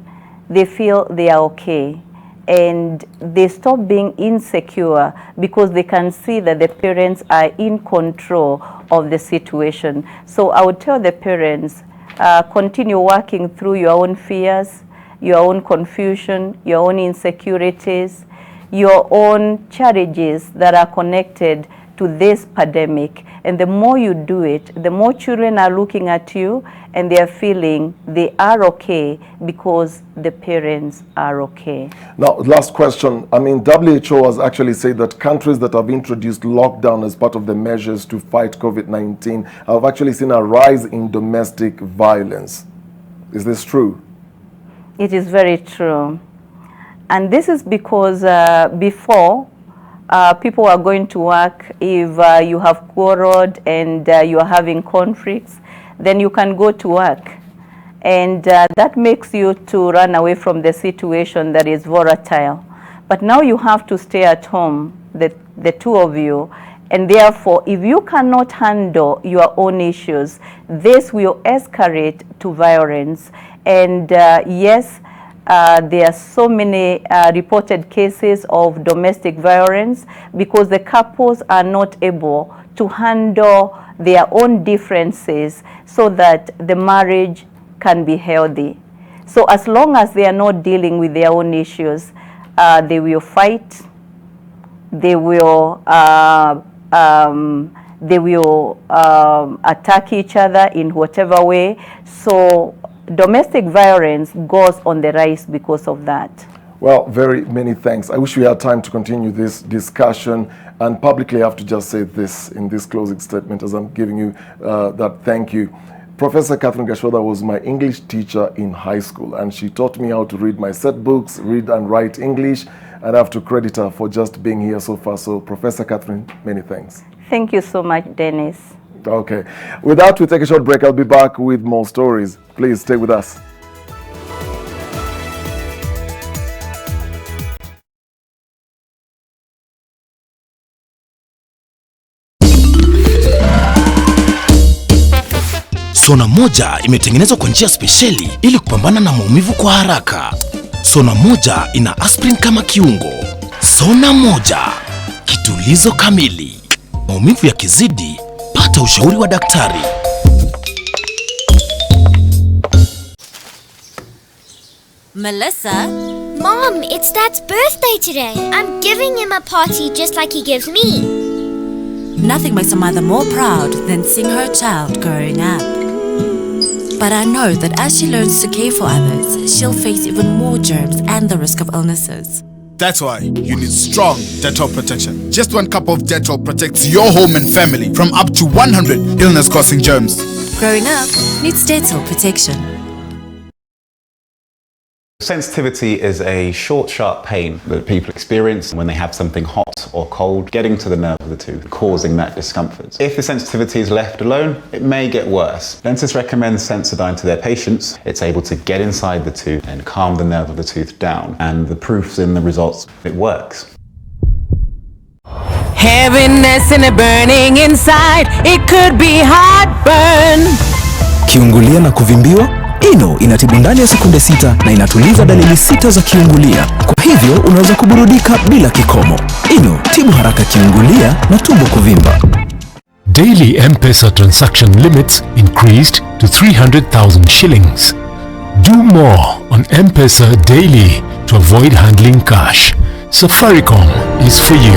they feel they are okay. And they stop being insecure because they can see that the parents are in control of the situation. So I would tell the parents, continue working through your own fears, your own confusion, your own insecurities, your own challenges that are connected to this pandemic. And the more you do it, the more children are looking at you and they are feeling they are okay because the parents are okay. Now, last question. I mean, WHO has actually said that countries that have introduced lockdown as part of the measures to fight COVID-19 have actually seen a rise in domestic violence. Is this true? It is very true. And this is because before, people are going to work. If you have quarreled and you are having conflicts, then you can go to work. And that makes you to run away from the situation that is volatile. But now you have to stay at home, the two of you. And therefore, if you cannot handle your own issues, this will escalate to violence. And yes, there are so many reported cases of domestic violence because the couples are not able to handle their own differences so that the marriage can be healthy. So as long as they are not dealing with their own issues, they will fight, they will attack each other in whatever way. So domestic violence goes on the rise because of that. Well, very many thanks. I wish we had time to continue this discussion, and publicly I have to just say this in this closing statement as I'm giving you that thank you. Professor Catherine Gashoda was my English teacher in high school, and she taught me how to read my set books, read and write English, and I have to credit her for just being here so far. So Professor Catherine, many thanks. Thank you so much, Dennis. Okay. With that, we take a short break. I'll be back with more stories. Please stay with us. Sona moja imetengenezwa kwa njia spesheli ili kupambana na maumivu kwa haraka. Sona moja ina aspirin kama kiungo. Sona moja, kitulizo kamili. Maumivu yakizidi, pata ushauri wa daktari. Melissa? Mom, it's Dad's birthday today. I'm giving him a party just like he gives me. Nothing makes a mother more proud than seeing her child growing up. But I know that as she learns to care for others, she'll face even more germs and the risk of illnesses. That's why you need strong Dettol protection. Just 1 cup of Dettol protects your home and family from up to 100 illness-causing germs. Growing up needs Dettol protection. Sensitivity is a short, sharp pain that people experience when they have something hot or cold getting to the nerve of the tooth, causing that discomfort. If the sensitivity is left alone, it may get worse. Dentists recommend Sensodyne to their patients. It's able to get inside the tooth and calm the nerve of the tooth down, and the proof's in the results. It works. Heaviness and a burning inside, it could be heartburn. Kiungulia na kuvimbiwa? Ino inatibu ndani ya sekunde 6 na inatuliza dalili 6 za kiungulia. Kwa hivyo unaweza kuburudika bila kikomo. Ino, tibu haraka kiungulia na tumbo kuvimba. Daily M-Pesa transaction limits increased to 300,000 shillings. Do more on M-Pesa daily to avoid handling cash. Safaricom is for you.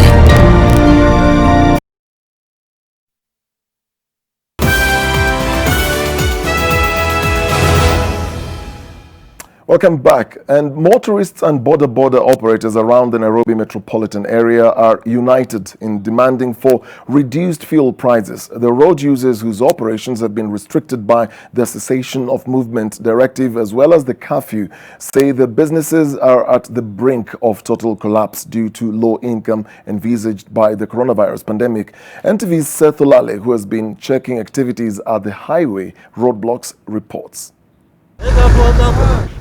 Welcome back. And motorists and border operators around the Nairobi metropolitan area are united in demanding for reduced fuel prices. The road users whose operations have been restricted by the cessation of movement directive as well as the curfew say the businesses are at the brink of total collapse due to low income envisaged by the coronavirus pandemic. NTV's Seth Olale, who has been checking activities at the highway roadblocks, reports.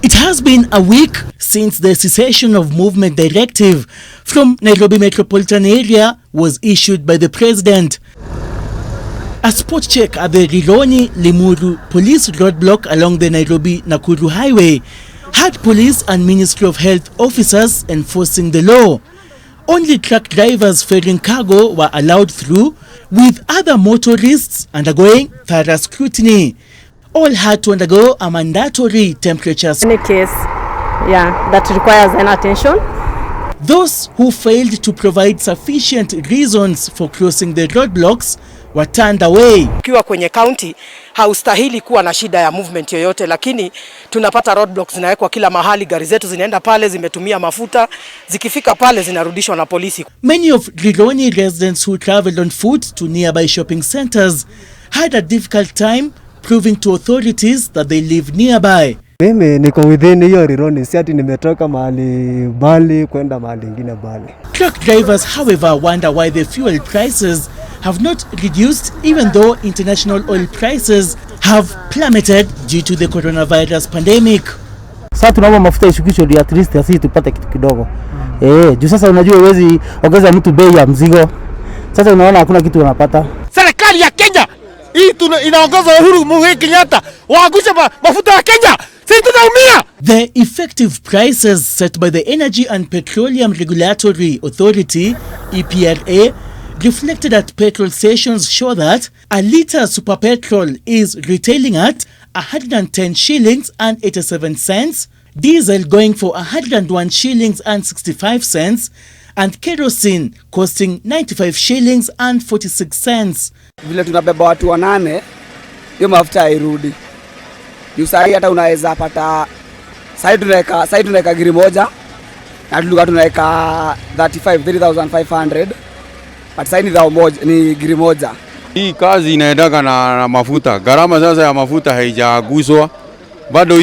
It has been a week since the cessation of movement directive from Nairobi metropolitan area was issued by the president. A spot check at the Rironi Limuru police roadblock along the Nairobi-Nakuru highway had police and Ministry of Health officers enforcing the law. Only truck drivers ferrying cargo were allowed through, with other motorists undergoing thorough scrutiny. All had to undergo a mandatory temperature. Any case, that requires an attention. Those who failed to provide sufficient reasons for crossing the roadblocks were turned away. Ukiwa kwenye county haustahili kuwa na shida ya movement yoyote, lakini tunapata roadblocks zinawekwa kila mahali, gari zetu zinaenda pale zimetumia mafuta, zikifika pale zinarudishwa na polisi. Many of Rironi residents who traveled on foot to nearby shopping centers had a difficult time proving to authorities that they live nearby. Mimi niko within hiyo Rironi, si ati nimetoka mahali mbali kwenda mahali ingine mbali. Truck drivers, however, wonder why the fuel prices have not reduced even though international oil prices have plummeted due to the coronavirus pandemic. Sasa tunaomba mafuta ishukishwe at least sisi tupate kitu kidogo. Juu sasa unajua uwezi ongeza mtu bei ya mzigo. Sasa unaona hakuna kitu wanapata. Serikali ya Kenya inaongozwa Uhuru Muigai Kenyatta waangushe mafuta ya Kenya. Sisi tunaumia. The effective prices set by the Energy and Petroleum Regulatory Authority, EPRA, reflected at petrol stations show that a litre super petrol is retailing at 110 shillings and 87 cents, diesel going for 101 shillings and 65 cents, and kerosene costing 95 shillings and 46 cents. Vile tunabeba watu 8, hiyo mafuta hairudi. Juu sahi hata unaweza pata sahi tunaweka giri moja na tulikuwa tunaweka 35,500, but sahi ni giri moja. Hii kazi inaendaka na mafuta. Gharama sasa ya mafuta haijaguswa. Bado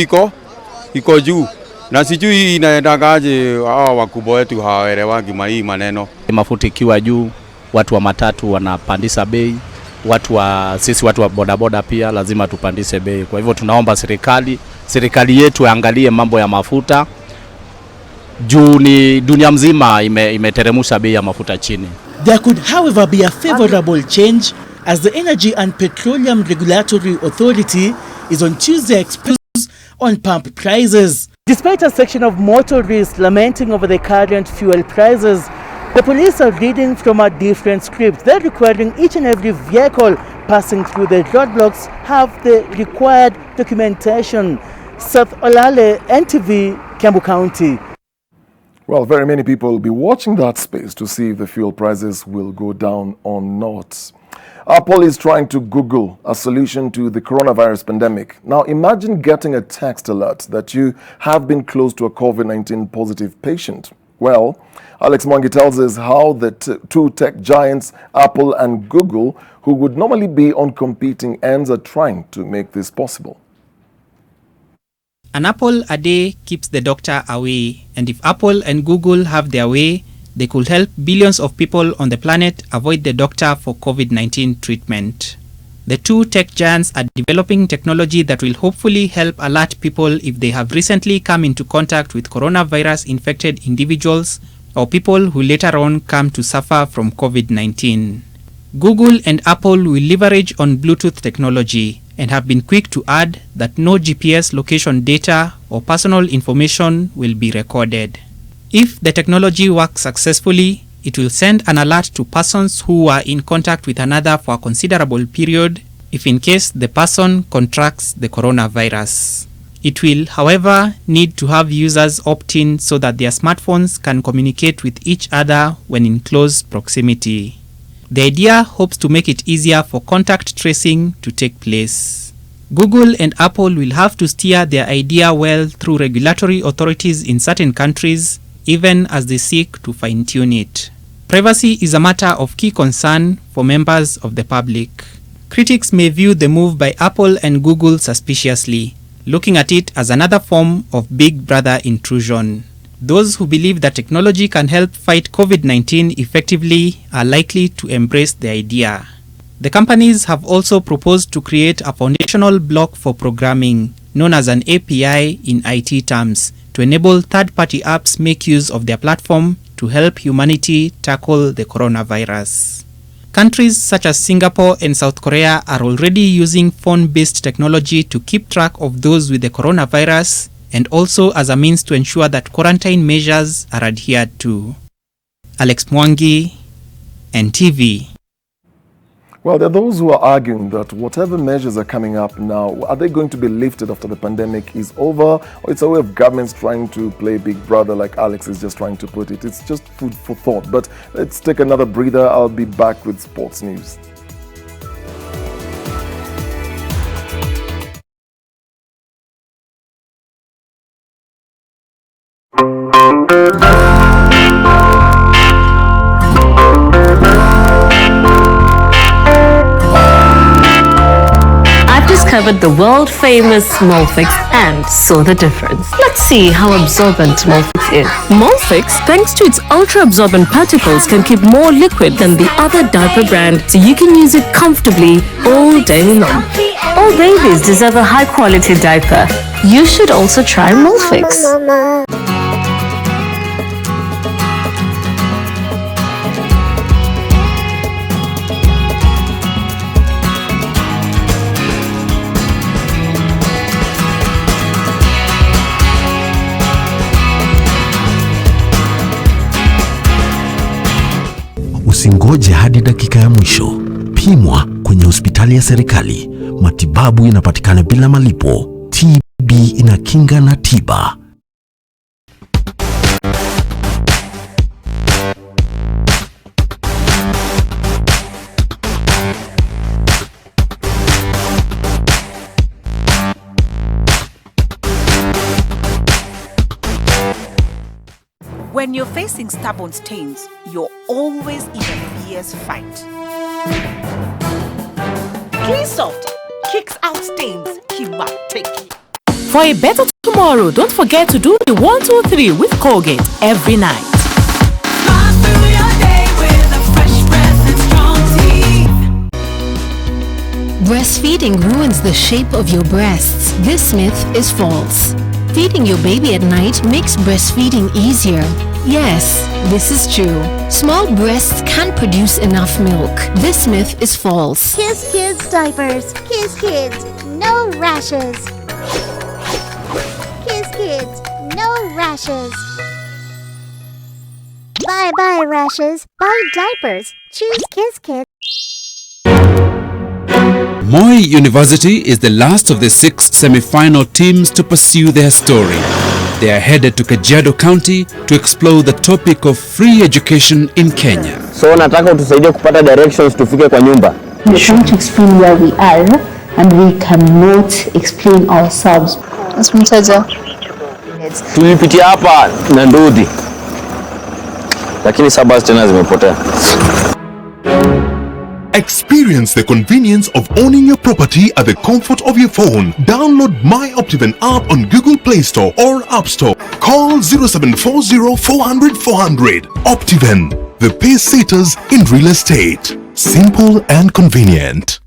iko juu. Na sijui hii inaendakaje, hawa wakubwa wetu hawaelewagi hii maneno. Mafuta ikiwa juu, watu wa matatu wanapandisha bei, sisi watu wa bodaboda pia lazima tupandishe bei. Kwa hivyo tunaomba serikali yetu angalie mambo ya mafuta. Juu ni dunia mzima imeteremusha bei ya mafuta chini. There could however be a favorable change as the Energy and Petroleum Regulatory Authority is on Tuesday exposed on pump prices. Despite a section of motorists lamenting over the current fuel prices, the police are reading from a different script. They're requiring each and every vehicle passing through the roadblocks have the required documentation. Seth Olale, NTV, Kiambu County. Well, very many people will be watching that space to see if the fuel prices will go down or not. Apple is trying to Google a solution to the coronavirus pandemic. Now, imagine getting a text alert that you have been close to a COVID-19 positive patient. Well, Alex Mwangi tells us how the two tech giants, Apple and Google, who would normally be on competing ends, are trying to make this possible. An apple a day keeps the doctor away, and if Apple and Google have their way, they could help billions of people on the planet avoid the doctor for COVID-19 treatment. The two tech giants are developing technology that will hopefully help alert people if they have recently come into contact with coronavirus-infected individuals or people who later on come to suffer from COVID-19. Google and Apple will leverage on Bluetooth technology and have been quick to add that no GPS location data or personal information will be recorded. If the technology works successfully, it will send an alert to persons who are in contact with another for a considerable period if in case the person contracts the coronavirus. It will, however, need to have users opt in so that their smartphones can communicate with each other when in close proximity. The idea hopes to make it easier for contact tracing to take place. Google and Apple will have to steer their idea well through regulatory authorities in certain countries, even as they seek to fine-tune it. Privacy is a matter of key concern for members of the public. Critics may view the move by Apple and Google suspiciously, looking at it as another form of Big Brother intrusion. Those who believe that technology can help fight COVID-19 effectively are likely to embrace the idea. The companies have also proposed to create a foundational block for programming, known as an API in IT terms, to enable third-party apps make use of their platform to help humanity tackle the coronavirus. Countries such as Singapore and South Korea are already using phone-based technology to keep track of those with the coronavirus and also as a means to ensure that quarantine measures are adhered to. Alex Mwangi, NTV. Well, there are those who are arguing that whatever measures are coming up now, are they going to be lifted after the pandemic is over? Or it's a way of governments trying to play Big Brother, like Alex is just trying to put it. It's just food for thought. But let's take another breather. I'll be back with sports news. Discovered the world-famous Molfix and saw the difference. Let's see how absorbent Molfix is. Molfix, thanks to its ultra-absorbent particles, can keep more liquid than the other diaper brand, so you can use it comfortably all day long. All babies deserve a high-quality diaper. You should also try Molfix. Usingoje hadi dakika ya mwisho. Pimwa kwenye hospitali ya serikali. Matibabu yanapatikana bila malipo. TB inakinga na tiba. When you're facing stubborn stains, you're always in a fierce fight. Clean Soft kicks out stains. Kimateki. For a better tomorrow, don't forget to do the 1, 2, 3 with Colgate every night. Smile through your day with a fresh breath and strong teeth. Breastfeeding ruins the shape of your breasts. This myth is false. Feeding your baby at night makes breastfeeding easier. Yes, this is true. Small breasts can't produce enough milk. This myth is false. Kiss Kids diapers. Kiss Kids, no rashes. Kiss Kids, no rashes. Bye-bye rashes. Buy diapers. Choose Kiss Kids. Moi University is the last of the 6 semi-final teams to pursue their story. They are headed to Kajiado County to explore the topic of free education in Kenya. So nataka utusaidie kupata directions tufike kwa nyumba. We are trying to explain where we are and we cannot explain ourselves. Mteja. Tulipitia hapa na ndudi. Lakini sabasi tena zimepotea. Experience the convenience of owning your property at the comfort of your phone. Download My Optiven app on Google Play Store or App Store. Call 0740 400 400. Optiven, the pace setters in real estate. Simple and convenient.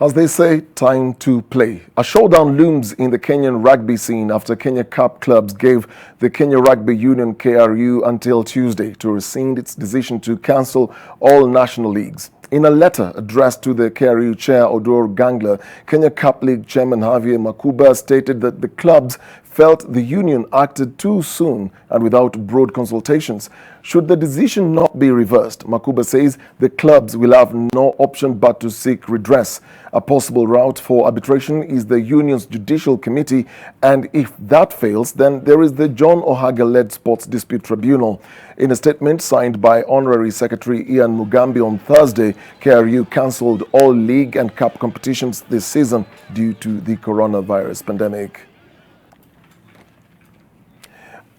As they say, time to play. A showdown looms in the Kenyan rugby scene after Kenya Cup clubs gave the Kenya Rugby Union KRU until Tuesday to rescind its decision to cancel all national leagues. In a letter addressed to the KRU chair Odor Gangler, Kenya Cup League chairman Javier Makuba stated that the clubs felt the union acted too soon and without broad consultations. Should the decision not be reversed, Makuba says the clubs will have no option but to seek redress. A possible route for arbitration is the union's judicial committee, and if that fails, then there is the John Ohaga-led Sports Dispute Tribunal. In a statement signed by Honorary Secretary Ian Mugambi on Thursday, KRU cancelled all league and cup competitions this season due to the coronavirus pandemic.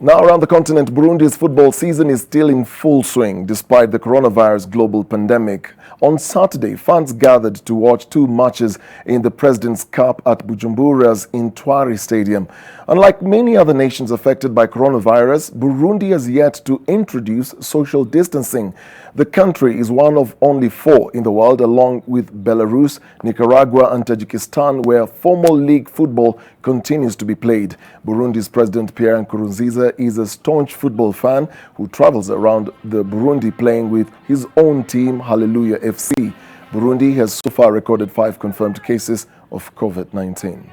Now around the continent, Burundi's football season is still in full swing despite the coronavirus global pandemic. On Saturday, fans gathered to watch two matches in the President's Cup at Bujumbura's Intwari Stadium. Unlike many other nations affected by coronavirus, Burundi has yet to introduce social distancing. The country is one of only 4 in the world, along with Belarus, Nicaragua and Tajikistan, where formal league football continues to be played. Burundi's President Pierre Nkurunziza is a staunch football fan who travels around the Burundi playing with his own team, Hallelujah FC. Burundi has so far recorded 5 confirmed cases of COVID-19.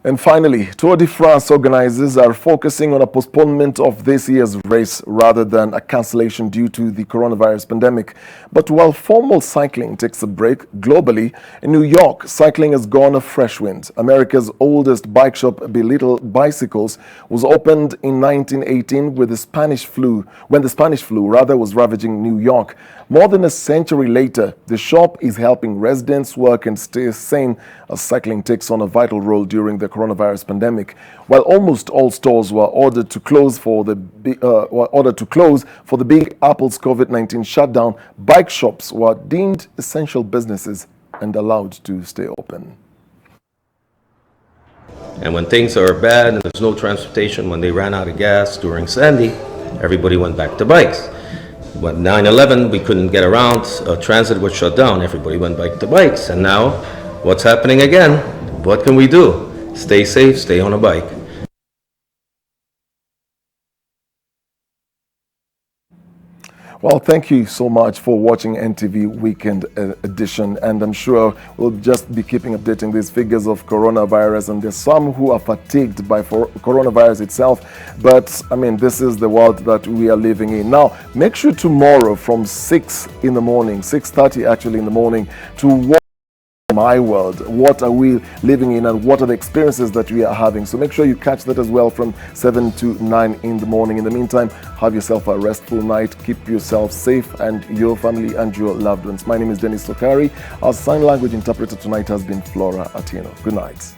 And finally, Tour de France organizers are focusing on a postponement of this year's race rather than a cancellation due to the coronavirus pandemic. But while formal cycling takes a break globally, in New York, cycling has gone a fresh wind. America's oldest bike shop, Belittle Bicycles, was opened in 1918 when the Spanish flu was ravaging New York. More than a century later, the shop is helping residents work and stay sane as cycling takes on a vital role during the coronavirus pandemic. While almost all stores were ordered to close for the Big Apple's COVID-19 shutdown, bike shops were deemed essential businesses and allowed to stay open. And when things are bad and there's no transportation, when they ran out of gas during Sandy, everybody went back to bikes. When 9/11, we couldn't get around, transit was shut down, everybody went back to bikes. And now, what's happening again? What can we do? Stay safe, stay on a bike. Well, thank you so much for watching NTV Weekend Edition, and I'm sure we'll just be keeping updating these figures of coronavirus, and there's some who are fatigued by coronavirus itself, but I mean, this is the world that we are living in. Now, make sure tomorrow from 6 in the morning, 6:30 actually in the morning, to watch My World. What are we living in and what are the experiences that we are having? So make sure you catch that as well from 7 to 9 in the morning. In the meantime, have yourself a restful night. Keep yourself safe and your family and your loved ones. My name is Okari. Our sign language interpreter tonight has been Flora Atino. Good night.